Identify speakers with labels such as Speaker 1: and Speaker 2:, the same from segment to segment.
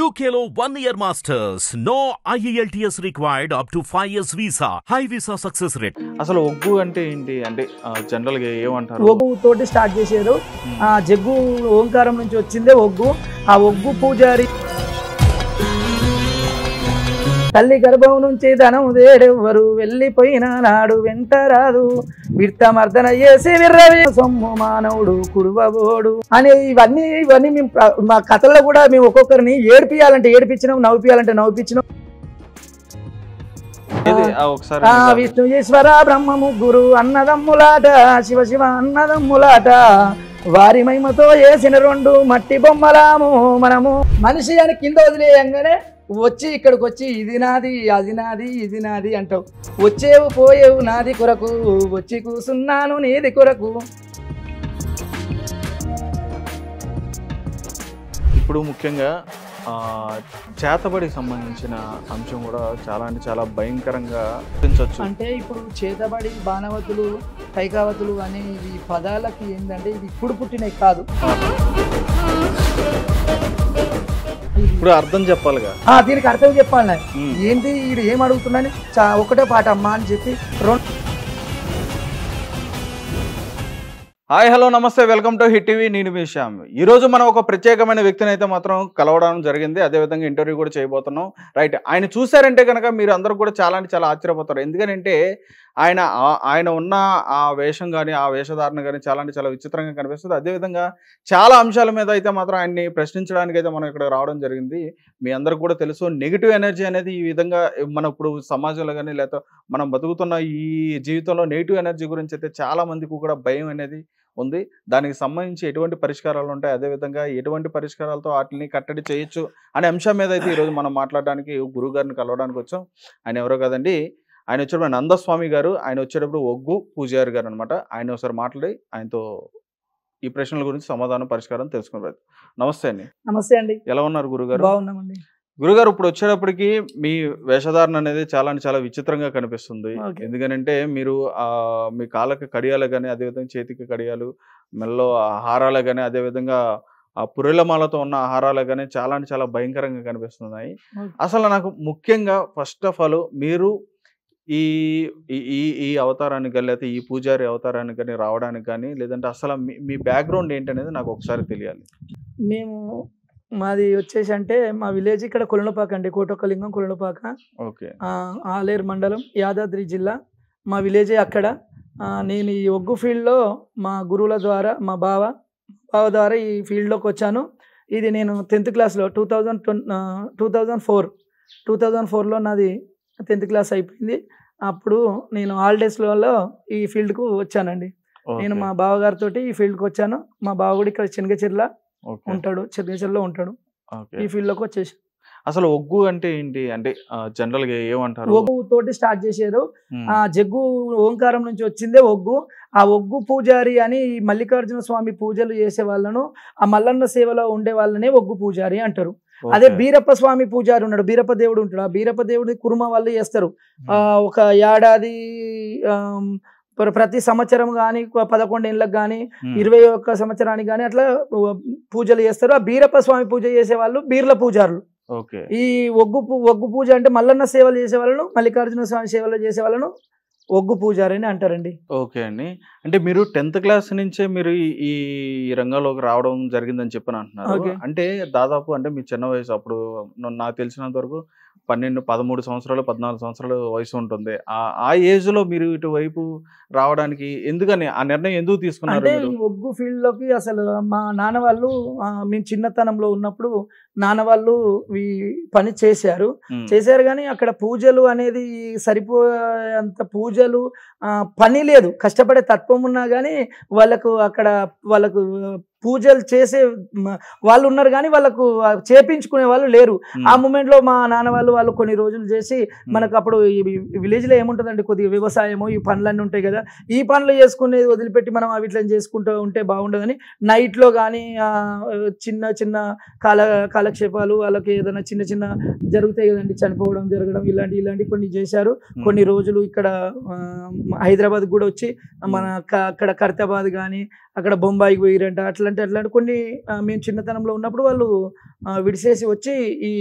Speaker 1: UKలో 1 year masters. No IELTS required up to 5 years visa. High visa success rate.
Speaker 2: అసలు ఒగ్గు అంటే ఏంటి అంటే general గా ఏమంటారు?
Speaker 3: ఒగ్గు తోటి స్టార్ట్ చేశారు. జగ్గు ఓంకారం నుంచి వచ్చిందే ఒగ్గు. ఆ ఒగ్గు పూజారి తల్లి గర్భం నుంచి ధనం దేడెవ్వరు వెళ్ళిపోయిన నాడు వెంట రాదు విర్తమర్దన చేసి విర్రవి సొమ్ము మానవుడు కుడువబోడు అని ఇవన్నీ మేము మా కథల్లో కూడా మేము ఒక్కొక్కరిని ఏడిపించినాం, నవ్విపించినాం. విష్ణు ఈశ్వర బ్రహ్మ ముగ్గురు అన్నదమ్ములాట, శివ శివ అన్నదమ్ములాట, వారి మహిమతో వేసిన 2 మట్టి బొమ్మలాము మనము. మనిషి అని కింద వదిలేయంగానే వచ్చి ఇక్కడికి వచ్చి ఇది నాది అది నాది ఇది నాది అంటావు. వచ్చేవు పోయేవు నాది కొరకు, వచ్చి కూసున్నాను నీది కొరకు.
Speaker 2: ఇప్పుడు ముఖ్యంగా చేతబడికి సంబంధించిన అంశం కూడా చాలా అంటే చాలా భయంకరంగా పెంచవచ్చు.
Speaker 3: అంటే ఇప్పుడు చేతబడి, బాణవతులు, కైకావతులు అనే ఈ పదాలకి ఏంటంటే ఇది ఇప్పుడు పుట్టినవి కాదు.
Speaker 2: ఇప్పుడు అర్థం చెప్పాలిగా,
Speaker 3: దీనికి అర్థం చెప్పాలి. ఏంటి వీడు ఏం అడుగుతున్నాని ఒకటే పాట అమ్మా అని చెప్పి
Speaker 2: హాయ్ హలో నమస్తే, వెల్కమ్ టు హిట్ టీవీ. నేను మీ శ్యామ్. ఈరోజు మనం ఒక ప్రత్యేకమైన వ్యక్తిని అయితే మాత్రం కలవడం జరిగింది, అదేవిధంగా ఇంటర్వ్యూ కూడా చేయబోతున్నాం. రైట్, ఆయన చూసారంటే కనుక మీరు అందరూ కూడా చాలా అంటే చాలా ఆశ్చర్యపోతారు. ఎందుకంటే ఆయన ఉన్న ఆ వేషం కానీ ఆ వేషధారణ కానీ చాలా అంటే చాలా విచిత్రంగా కనిపిస్తుంది. అదేవిధంగా చాలా అంశాల మీద అయితే మాత్రం ఆయన్ని ప్రశ్నించడానికి అయితే మనం ఇక్కడ రావడం జరిగింది. మీ అందరికి కూడా తెలుసు, నెగిటివ్ ఎనర్జీ అనేది ఈ విధంగా మనం ఇప్పుడు సమాజంలో కానీ లేకపోతే మనం బతుకుతున్న ఈ జీవితంలో నెగిటివ్ ఎనర్జీ గురించి అయితే చాలా మందికి కూడా భయం అనేది ఉంది. దానికి సంబంధించి ఎటువంటి పరిష్కారాలు ఉంటాయి, అదేవిధంగా ఎటువంటి పరిష్కారాలతో వాటిని కట్టడి చేయొచ్చు అనే అంశం మీద అయితే ఈరోజు మనం మాట్లాడడానికి గురువు గారిని కలవడానికి వచ్చాం. ఆయన ఎవరో కదండి, ఆయన వచ్చేటప్పుడు నందస్వామి గారు, ఆయన వచ్చేటప్పుడు ఒగ్గు పూజారి గారు అనమాట. ఆయన ఒకసారి మాట్లాడి ఆయనతో ఈ ప్రశ్నల గురించి సమాధానం పరిష్కారం తెలుసుకున్నారు. నమస్తే అండి.
Speaker 3: నమస్తే అండి.
Speaker 2: ఎలా ఉన్నారు గురుగారు?
Speaker 3: బాగున్నామండి.
Speaker 2: గురుగారు, ఇప్పుడు వచ్చేటప్పటికి మీ వేషధారణ అనేది చాలా అంటే చాలా విచిత్రంగా కనిపిస్తుంది. ఎందుకంటే మీరు మీ కాళ్ళకి కడియాలు కానీ, అదేవిధంగా చేతికి కడియాలు, మెల్లో హారాలు కానీ, అదేవిధంగా ఆ పుర్రెలమాలతో ఉన్న ఆహారాలు కానీ చాలా అంటే చాలా భయంకరంగా కనిపిస్తున్నాయి. అసలు నాకు ముఖ్యంగా ఫస్ట్ ఆఫ్ ఆల్ మీరు ఈ ఈ అవతారానికి కానీ లేకపోతే ఈ పూజారి అవతారానికి కానీ రావడానికి కానీ, లేదంటే అసలు మీ బ్యాక్గ్రౌండ్ ఏంటనేది నాకు ఒకసారి తెలియాలి.
Speaker 3: మాది వచ్చేసి అంటే మా విలేజ్ ఇక్కడ కొలనుపాక అండి, కోటొక్కలింగం కొలనుపాక.
Speaker 2: ఓకే.
Speaker 3: ఆలేరు మండలం, యాదాద్రి జిల్లా మా విలేజే అక్కడ. నేను ఈ ఒగ్గు ఫీల్డ్లో మా గురువుల ద్వారా, మా బావ ద్వారా ఈ ఫీల్డ్లోకి వచ్చాను. ఇది నేను 10th క్లాస్లో 2004లో నాది 10th క్లాస్ అయిపోయింది. అప్పుడు నేను హాలిడేస్లలో ఈ ఫీల్డ్కు వచ్చానండి. నేను మా బావగారితో ఈ ఫీల్డ్కి వచ్చాను. మా బావ కూడా ఇక్కడ చెనగచెర్ల ఉంటాడు, చెనగచెర్లలో ఉంటాడు. ఈ ఫీల్డ్లోకి వచ్చేసి
Speaker 2: అసలు ఒగ్గు అంటే ఏంటి అంటే జనరల్ గా ఏమంటారు?
Speaker 3: ఒగ్గు తోటి స్టార్ట్ చేశారు. జగ్గు ఓంకారం నుంచి వచ్చిందే ఒగ్గు. ఆ ఒగ్గు పూజారి అని మల్లికార్జున స్వామి పూజలు చేసే వాళ్ళను, ఆ మల్లన్న సేవలో ఉండే వాళ్ళనే ఒగ్గు పూజారి అంటారు. అదే బీరప్ప స్వామి పూజారి ఉన్నాడు, బీరప్ప దేవుడు ఉంటాడు. ఆ బీరప్ప దేవుడి కుర్మ వాళ్ళు చేస్తారు. ఒక ఏడాది ప్రతి సంవత్సరం కానీ 11 ఏళ్ళకి కానీ 21 సంవత్సరానికి కానీ అట్లా పూజలు చేస్తారు. ఆ బీరప్ప స్వామి పూజ చేసే వాళ్ళు బీర్ల పూజారులు. ఈ ఒగ్గు పూజ అంటే మల్లన్న సేవలు చేసే వాళ్ళను, మల్లికార్జున స్వామి సేవలు చేసే వాళ్ళను ఒగ్గు పూజారి అని అంటారండి. ఓకే
Speaker 2: అండి. అంటే మీరు 10th క్లాస్ నుంచే మీరు ఈ రంగంలోకి రావడం జరిగిందని చెప్పని అంటున్నారు. అంటే దాదాపు అంటే మీ చిన్న వయసు, అప్పుడు నాకు తెలిసినంత వరకు 12, 13 సంవత్సరాలు, 14 సంవత్సరాల వయసు ఉంటుంది. ఆ ఏజ్ లో మీరు ఇటువైపు రావడానికి ఎందుకని ఆ నిర్ణయం ఎందుకు తీసుకున్నారు?
Speaker 3: అంటే ఈ ఒగ్గు ఫీల్డ్ లోకి అసలు మా నాన్న వాళ్ళు, మేము చిన్నతనంలో ఉన్నప్పుడు నాన్న వాళ్ళు ఈ పని చేశారు కానీ అక్కడ పూజలు అనేది సరిపోయేంత పూజలు పని లేదు. కష్టపడే తత్వం ఉన్నా కానీ వాళ్ళకు పూజలు చేసే వాళ్ళు ఉన్నారు కానీ వాళ్ళకు చేపించుకునే వాళ్ళు లేరు. ఆ మూమెంట్ లో మా నాన్న వాళ్ళు కొన్ని రోజులు చేసి, మనకు అప్పుడు ఈ విలేజ్ లో ఏముంటుందండి, కొద్దిగా వ్యవసాయము ఈ పనులన్నీ ఉంటాయి కదా, ఈ పనులు చేసుకునేది వదిలిపెట్టి మనం వీటిని చేసుకుంటూ ఉంటే బాగుండదని నైట్ లో కానీ చిన్న చిన్న కాలక్షేపాలు, వాళ్ళకి ఏదైనా చిన్న చిన్న జరుగుతాయి కదండి, చనిపోవడం జరగడం ఇలాంటి కొన్ని చేశారు. కొన్ని రోజులు ఇక్కడ హైదరాబాద్ కూడా వచ్చి మన అక్కడ ఖైరతాబాద్ కానీ అక్కడ బొంబాయికి పోయిరంట, అట్లాంటి కొన్ని మేము చిన్నతనంలో ఉన్నప్పుడు వాళ్ళు విడిసేసి వచ్చి ఈ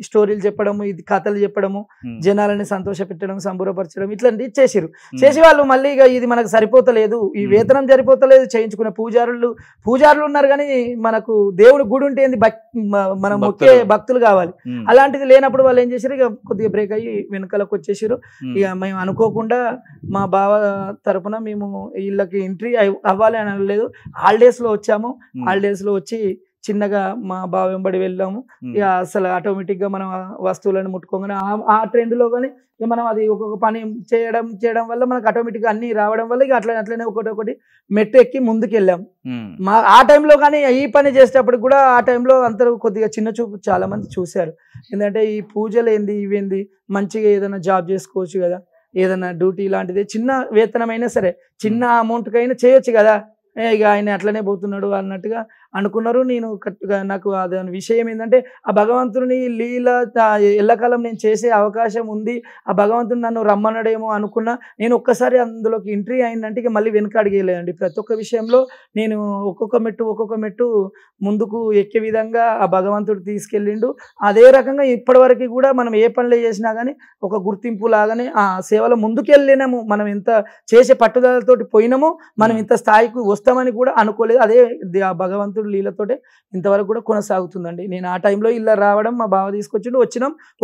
Speaker 3: స్టోరీలు చెప్పడము, ఇది కథలు చెప్పడము, జనాలని సంతోష పెట్టడం, సంబరపరచడం ఇట్లాంటి చేసిరు. చేసి వాళ్ళు మళ్ళీ ఇక ఇది మనకు సరిపోతలేదు, ఈ వేతనం సరిపోతలేదు, చేయించుకునే పూజారులు ఉన్నారు కానీ మనకు దేవుడి గుడి ఉంటే ఏంది మనం మొక్కే భక్తులు కావాలి. అలాంటిది లేనప్పుడు వాళ్ళు ఏం చేశారు, ఇక కొద్దిగా బ్రేక్ అయ్యి వెనకాలకు వచ్చేసారు. ఇక మేము అనుకోకుండా మా బావ తరపున మేము వీళ్ళకి ఎంట్రీ అవ్వాలి అని అనలేదు. హాలిడేస్లో వచ్చాము. హాలిడేస్లో వచ్చి చిన్నగా మా బావ వెంబడి వెళ్ళాము. ఇక అసలు ఆటోమేటిక్గా మనం వస్తువులను ముట్టుకోగానే ఆ ట్రెండ్లో కానీ ఇక మనం అది ఒక్కొక్క పని చేయడం వల్ల మనకు ఆటోమేటిక్గా అన్ని రావడం వల్ల ఇక అట్లనే ఒకటి మెట్టు ఎక్కి ముందుకు వెళ్ళాం. ఆ టైంలో కానీ ఈ పని చేసేటప్పుడు కూడా ఆ టైంలో అందరూ కొద్దిగా చిన్న చూపు చాలా మంది చూశారు. ఎందుకంటే ఈ పూజలు ఏంది ఇవేంది, మంచిగా ఏదైనా జాబ్ చేసుకోవచ్చు కదా, ఏదైనా డ్యూటీ లాంటిది చిన్న వేతనమైనా సరే చిన్న అమౌంట్కైనా చేయొచ్చు కదా, ఇక ఆయన అట్లనే పోతున్నాడు అన్నట్టుగా అనుకున్నారు. నేను కరెక్ట్గా నాకు అదని విషయం ఏంటంటే ఆ భగవంతుని లీల ఎల్లకాలం నేను చేసే అవకాశం ఉంది, ఆ భగవంతుని నన్ను రమ్మనడేమో అనుకున్నా. నేను ఒక్కసారి అందులోకి ఎంట్రీ అయిందంటే ఇక మళ్ళీ వెనుక అడిగేలేదండి. ప్రతి ఒక్క విషయంలో నేను ఒక్కొక్క మెట్టు ముందుకు ఎక్కే విధంగా ఆ భగవంతుడు తీసుకెళ్ళిండు. అదే రకంగా ఇప్పటివరకు కూడా మనం ఏ పనులు చేసినా కానీ ఒక గుర్తింపు లాగానే ఆ సేవలో ముందుకెళ్ళినాము. మనం ఎంత చేసే పట్టుదలతోటి పోయినామో మనం ఇంత స్థాయికి వస్తామని కూడా అనుకోలేదు. అదే ఆ భగవంతుడు లీలతోటే ఇంతవరకు కూడా కొనసాగుతుందండి. నేను ఆ టైంలో ఇలా రావడం మా బావ తీసుకొచ్చిండు,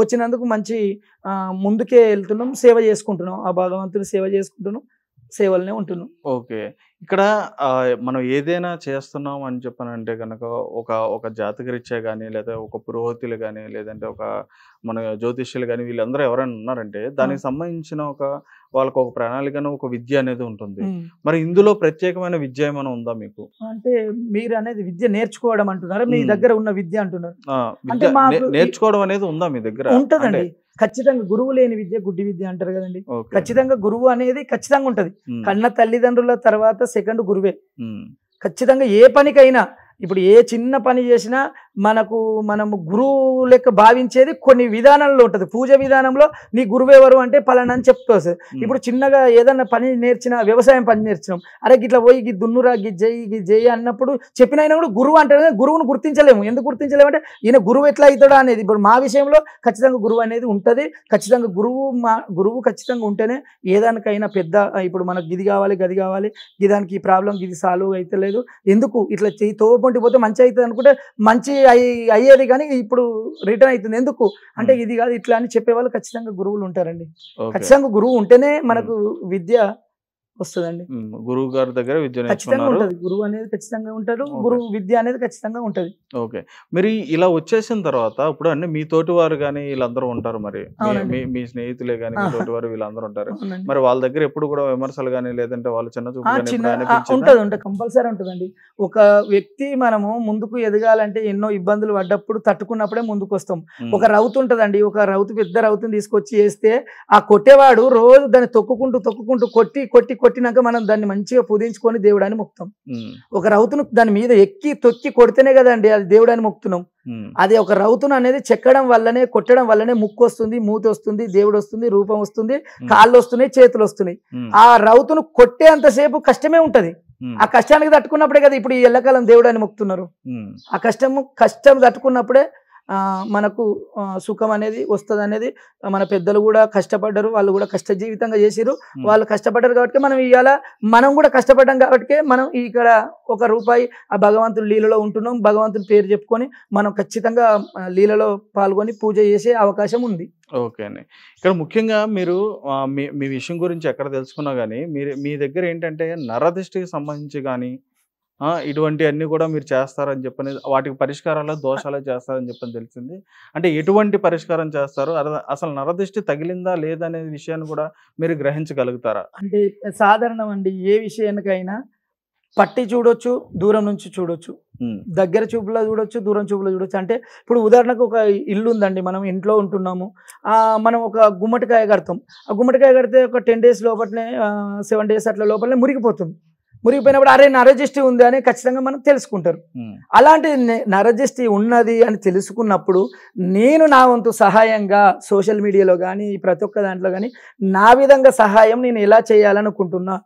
Speaker 3: వచ్చినందుకు మంచి ముందుకే వెళ్తున్నాం, సేవ చేసుకుంటున్నాం, ఆ భగవంతుని సేవ చేసుకుంటున్నాం, సేవలనే ఉంటున్నాం.
Speaker 2: ఓకే, ఇక్కడ మనం ఏదైనా చేస్తున్నాం అని చెప్పనంటే కనుక ఒక జాతకరీత్యా కానీ, లేదా ఒక పురోహితులు కానీ, లేదంటే ఒక మన జ్యోతిష్యులు కానీ, వీళ్ళందరూ ఎవరైనా ఉన్నారంటే దానికి సంబంధించిన వాళ్ళకు ఒక ప్రణాళికను, ఒక విద్య అనేది ఉంటుంది. మరి ఇందులో ప్రత్యేకమైన విద్య ఏమైనా ఉందా మీకు?
Speaker 3: అంటే మీరు అనేది విద్య నేర్చుకోవడం అంటున్నారా, మీ దగ్గర ఉన్న విద్య అంటున్నారు?
Speaker 2: నేర్చుకోవడం అనేది ఉందా మీ దగ్గర?
Speaker 3: ఉంటదండి, ఖచ్చితంగా. గురువు లేని విద్య గుడ్డి విద్య అంటారు కదండి. ఖచ్చితంగా గురువు అనేది ఖచ్చితంగా ఉంటది. కన్న తల్లిదండ్రుల తర్వాత సెకండ్ గురువే. ఖచ్చితంగా ఏ పనికైనా ఇప్పుడు ఏ చిన్న పని చేసినా మనము గురువు లెక్క భావించేది కొన్ని విధానాల్లో ఉంటుంది. పూజ విధానంలో నీ గురువు ఎవరు అంటే పలానా అని చెప్తావు. ఇప్పుడు చిన్నగా ఏదన్నా పని నేర్చినా, వ్యవసాయం పని నేర్చినాం, అరే గిట్లా పోయి గి దున్నురా, గి జయి అన్నప్పుడు చెప్పిన కూడా గురువు అంటారు. గురువును గుర్తించలేము. ఎందుకు గుర్తించలేము అంటే ఈయన గురువు ఎట్లా అవుతాడా అనేది. ఇప్పుడు మా విషయంలో ఖచ్చితంగా గురువు అనేది ఉంటుంది. ఖచ్చితంగా గురువు ఖచ్చితంగా ఉంటేనే ఏదానికైనా పెద్ద, ఇప్పుడు మనకు గిది కావాలి, గది కావాలి, గిదానికి ఈ ప్రాబ్లం గిది సాల్వ్ అయితే లేదు, ఎందుకు ఇట్లా తోపంటి పోతే మంచి అవుతుంది అనుకుంటే మంచి అయ్యేది, కానీ ఇప్పుడు రిటర్న్ అవుతుంది. ఎందుకు అంటే ఇది కాదు ఇట్లా అని చెప్పేవాళ్ళు ఖచ్చితంగా గురువులు ఉంటారండి. ఖచ్చితంగా గురువు ఉంటేనే మనకు విద్య వస్తుందండి.
Speaker 2: గురువు గారి దగ్గర విద్య
Speaker 3: ఖచ్చితంగా ఉంటుంది. గురువు అనేది ఖచ్చితంగా ఉంటారు, గురువు విద్య అనేది ఖచ్చితంగా ఉంటుంది.
Speaker 2: ఓకే, మరి ఇలా వచ్చేసిన తర్వాత ఇప్పుడు అన్ని మీ తోటి వారు కానీ వీళ్ళందరూ ఉంటారు, మరి మీ స్నేహితులే కానీ మీ తోటి వారు వీళ్ళందరూ ఉంటారు. మరి వాళ్ళ దగ్గర ఎప్పుడు కూడా విమర్శలు కానీ, లేదంటే వాళ్ళు చిన్న చూపు
Speaker 3: ఉంటుంది, కంపల్సరీ ఉంటుందండి. ఒక వ్యక్తి మనము ముందుకు ఎదగాలంటే ఎన్నో ఇబ్బందులు పడ్డప్పుడు తట్టుకున్నప్పుడే ముందుకు వస్తాం. ఒక రౌతు ఉంటుందండి, ఒక రౌతు పెద్ద రౌతుని తీసుకొచ్చి వేస్తే ఆ కొట్టేవాడు రోజు దాన్ని తొక్కుకుంటూ కొట్టినాక మనం దాన్ని మంచిగా పూజించుకొని దేవుడాన్ని మొక్కుతాం. ఒక రౌతును దాని మీద ఎక్కి తొక్కి కొడితేనే కదండి అది దేవుడాన్ని మొక్కుతున్నాం. అది ఒక రౌతును అనేది చెక్కడం వల్లనే, కొట్టడం వల్లనే ముక్కు వస్తుంది, మూతి వస్తుంది, దేవుడు వస్తుంది, రూపం వస్తుంది, కాళ్ళు వస్తున్నాయి, చేతులు వస్తున్నాయి. ఆ రౌతును కొట్టేంతసేపు కష్టమే ఉంటది. ఆ కష్టానికి తట్టుకున్నప్పుడే కదా ఇప్పుడు ఈ ఎల్లకాలం దేవుడాన్ని మొక్కుతున్నారు. ఆ కష్టం తట్టుకున్నప్పుడే మనకు సుఖం అనేది వస్తుంది అనేది. మన పెద్దలు కూడా కష్టపడ్డారు, వాళ్ళు కూడా కష్ట జీవితంగా చేసిరు, వాళ్ళు కష్టపడ్డారు కాబట్టి మనం కూడా కష్టపడ్డాం కాబట్టి మనం ఇక్కడ ₹1 ఆ భగవంతుని లీలలో ఉంటున్నాం. భగవంతుని పేరు చెప్పుకొని మనం ఖచ్చితంగా లీలలో పాల్గొని పూజ చేసే అవకాశం ఉంది.
Speaker 2: ఓకే అండి, ఇక్కడ ముఖ్యంగా మీరు మీ విషయం గురించి ఎక్కడ తెలుసుకున్నా కానీ మీ దగ్గర ఏంటంటే నరదిష్టికి సంబంధించి కానీ ఇటువంటి అన్ని కూడా మీరు చేస్తారని చెప్పని, వాటికి పరిష్కారాలు దోషాలు చేస్తారని చెప్పని తెలిసింది. అంటే ఎటువంటి పరిష్కారం చేస్తారు, అసలు నరదృష్టి తగిలిందా లేదనే విషయాన్ని కూడా మీరు గ్రహించగలుగుతారా?
Speaker 3: అంటే సాధారణం అండి, ఏ విషయానికైనా పట్టి చూడొచ్చు, దూరం నుంచి చూడొచ్చు, దగ్గర చూపులో చూడొచ్చు, దూరం చూపులో చూడొచ్చు. అంటే ఇప్పుడు ఉదాహరణకు ఒక ఇల్లు ఉందండి, మనం ఇంట్లో ఉంటున్నాము, మనం ఒక గుమ్మటికాయ కడతాం. ఆ గుమ్మటికాయ కడితే ఒక 10 days లోపలనే 7 days అట్లా లోపలనే మురిగిపోతుంది. మురిగిపోయినప్పుడు అరే నరజిష్టి ఉంది అని ఖచ్చితంగా మనం తెలుసుకుంటారు. అలాంటి నరజిష్టి ఉన్నది అని తెలుసుకున్నప్పుడు నేను నా వంతు సహాయంగా సోషల్ మీడియాలో కానీ ప్రతి ఒక్క దాంట్లో కానీ నా విధంగా సహాయం నేను ఎలా చేయాలనుకుంటున్నా.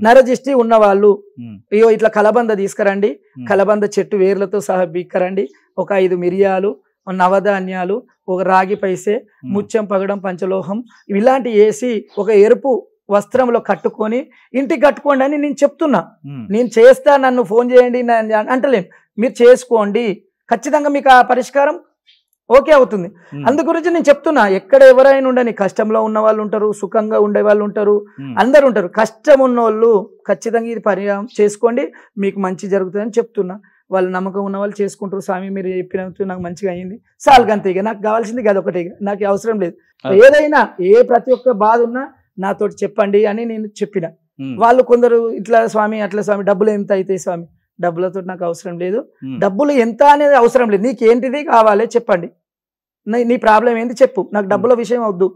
Speaker 3: నరజిష్టి ఉన్నవాళ్ళు ఇట్లా కలబంద తీసుకురండి, కలబంద చెట్టు వేర్లతో సహా బీక్కరండి, ఒక 5 మిరియాలు, నవధాన్యాలు, ఒక రాగి పైసే, ముత్యం పగడం పంచలోహం ఇలాంటి వేసి ఒక ఎరుపు వస్త్రంలో కట్టుకొని ఇంటికి కట్టుకోండి అని నేను చెప్తున్నా. నేను చేస్తా, నన్ను ఫోన్ చేయండి అంటలేను, మీరు చేసుకోండి, ఖచ్చితంగా మీకు ఆ పరిష్కారం ఓకే అవుతుంది. అందు గురించి నేను చెప్తున్నా, ఎక్కడ ఎవరైనా ఉండని, కష్టంలో ఉన్న వాళ్ళు ఉంటారు, సుఖంగా ఉండే వాళ్ళు ఉంటారు, అందరు ఉంటారు. కష్టం ఉన్న వాళ్ళు ఖచ్చితంగా ఇది పరిహారం చేసుకోండి, మీకు మంచి జరుగుతుందని చెప్తున్నా. వాళ్ళు నమ్మకం ఉన్న వాళ్ళు చేసుకుంటారు. స్వామి మీరు చెప్పినట్టు నాకు మంచిగా అయింది చాలు, అంతే. ఇక నాకు కావాల్సింది అది ఒకటి, నాకు అవసరం లేదు. ఏదైనా ప్రతి ఒక్క బాధ ఉన్నా నాతోటి చెప్పండి అని నేను చెప్పిన. వాళ్ళు కొందరు ఇట్లా స్వామి అట్లా స్వామి డబ్బులు ఎంత అవుతాయి స్వామి, డబ్బులతో నాకు అవసరం లేదు, డబ్బులు ఎంత అనేది అవసరం లేదు, నీకేంటిది కావాలి చెప్పండి, నీ ప్రాబ్లం ఏంటి చెప్పు, నాకు డబ్బుల విషయం వద్దు,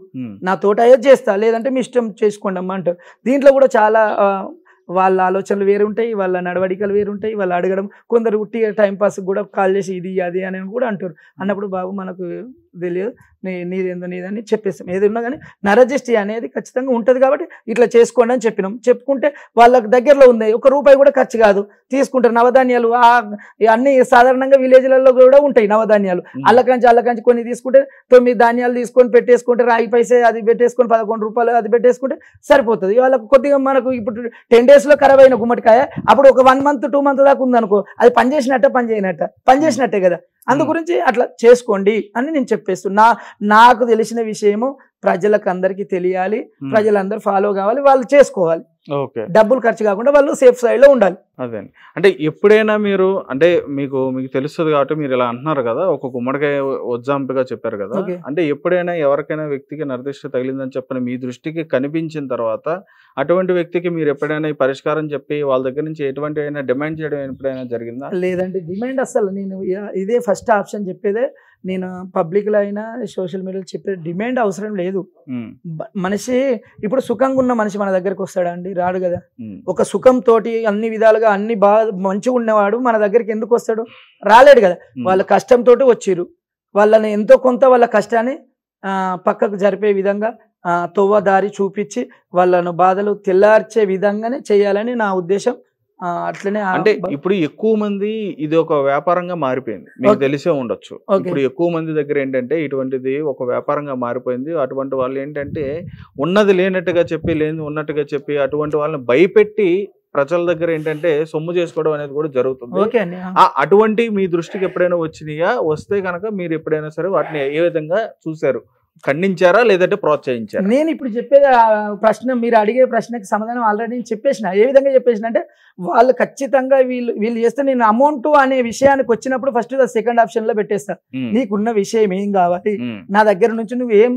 Speaker 3: నా తోట అయ్యేది చేస్తా, లేదంటే మీ ఇష్టం చేసుకోండి అమ్మ అంటారు. దీంట్లో కూడా చాలా వాళ్ళ ఆలోచనలు వేరు ఉంటాయి, వాళ్ళ నడవడికలు వేరు ఉంటాయి, వాళ్ళు అడగడం, కొందరు ఉట్టి టైంపాస్ కూడా కాల్ చేసి ఇది అది అని కూడా అంటారు. అన్నప్పుడు బాబు మనకు తెలియదు, నీదేందో నీదని చెప్పేస్తాం. ఏది ఉన్నా కానీ నరజిస్టి అనేది ఖచ్చితంగా ఉంటుంది కాబట్టి ఇట్లా చేసుకోండి అని చెప్పినాం. చెప్పుకుంటే వాళ్ళకి దగ్గరలో ఉంది, ₹1 కూడా ఖర్చు కాదు, తీసుకుంటారు. నవధాన్యాలు అన్ని సాధారణంగా విలేజ్లలో కూడా ఉంటాయి నవధాన్యాలు. అల్లకంచి కొన్ని తీసుకుంటే 9 ధాన్యాలు తీసుకొని పెట్టేసుకుంటే, రాగి పైసే అది పెట్టేసుకొని ₹11 అది పెట్టేసుకుంటే సరిపోతుంది. వాళ్ళకు కొద్దిగా మనకు ఇప్పుడు 10 daysలో ఖరాబ్ అయిన గుమ్మడికాయ అప్పుడు ఒక 1 month 2 months దాకా ఉందనుకో, అది పనిచేసినట్టే కదా. అందు గురించి అట్లా చేసుకోండి అని నేను చెప్పేస్తున్నా. నాకు తెలిసిన విషయము ప్రజలకు అందరికీ తెలియాలి, ప్రజలందరూ ఫాలో కావాలి, వాళ్ళు చేసుకోవాలి.
Speaker 2: ఓకే,
Speaker 3: డబ్బులు ఖర్చు కాకుండా వాళ్ళు సేఫ్ సైడ్ లో ఉండాలి.
Speaker 2: అదే అంటే ఎప్పుడైనా మీరు అంటే మీకు తెలుస్తుంది కాబట్టి మీరు ఇలా అంటున్నారు కదా, ఒక గుమ్మడికాయ ఎగ్జాంపుల్గా చెప్పారు కదా, అంటే ఎప్పుడైనా ఎవరికైనా వ్యక్తికి నిర్దిష్ట తగిలిందని చెప్పని మీ దృష్టికి కనిపించిన తర్వాత అటువంటి వ్యక్తికి మీరు ఎప్పుడైనా ఈ పరిష్కారం చెప్పి వాళ్ళ దగ్గర నుంచి ఎటువంటి అయినా డిమాండ్ చేయడం ఎప్పుడైనా జరిగిందా?
Speaker 3: లేదండి, డిమాండ్ అసలు నేను ఇదే ఫస్ట్ ఆప్షన్ చెప్పేదే. నేను పబ్లిక్లో అయినా సోషల్ మీడియాలో చెప్పే డిమాండ్ అవసరం లేదు. మనిషి ఇప్పుడు సుఖంగా ఉన్న మనిషి మన దగ్గరికి వస్తాడా అండి? రాడు కదా. ఒక సుఖంతో అన్ని విధాలుగా అన్ని బాగా మంచిగా ఉన్నవాడు మన దగ్గరికి ఎందుకు వస్తాడు? రాలేడు కదా. వాళ్ళ కష్టంతో వచ్చిర్రు, వాళ్ళని ఎంతో కొంత వాళ్ళ కష్టాన్ని పక్కకు జరిపే విధంగా తొవ్వ దారి చూపించి వాళ్ళను బాధలు తెల్లార్చే విధంగానే చేయాలని నా ఉద్దేశం. అట్లనే
Speaker 2: అంటే ఇప్పుడు ఎక్కువ మంది ఇది ఒక వ్యాపారంగా మారిపోయింది, మీకు తెలిసే ఉండొచ్చు. ఇప్పుడు ఎక్కువ మంది దగ్గర ఏంటంటే ఇటువంటిది ఒక వ్యాపారంగా మారిపోయింది. అటువంటి వాళ్ళు ఏంటంటే ఉన్నది లేనట్టుగా చెప్పి, లేని ఉన్నట్టుగా చెప్పి, అటువంటి వాళ్ళని భయపెట్టి ప్రజల దగ్గర ఏంటంటే సొమ్ము చేసుకోవడం అనేది కూడా జరుగుతుంది. అటువంటి మీ దృష్టికి ఎప్పుడైనా వచ్చినాయా? వస్తే కనుక మీరు ఎప్పుడైనా సరే వాటిని ఏ విధంగా చూసారు? ఖండించారా లేదంటే ప్రోత్సహించారా?
Speaker 3: నేను ఇప్పుడు చెప్పేది ప్రశ్న, మీరు అడిగే ప్రశ్నకి సమాధానం ఆల్రెడీ నేను చెప్పేసిన. ఏ విధంగా చెప్పేసిన అంటే వాళ్ళు ఖచ్చితంగా వీళ్ళు చేస్తే నేను అమౌంట్ అనే విషయానికి వచ్చినప్పుడు ఫస్ట్ సెకండ్ ఆప్షన్ లో పెట్టేస్తా. నీకున్న విషయం ఏం కావాలి, నా దగ్గర నుంచి నువ్వు ఏం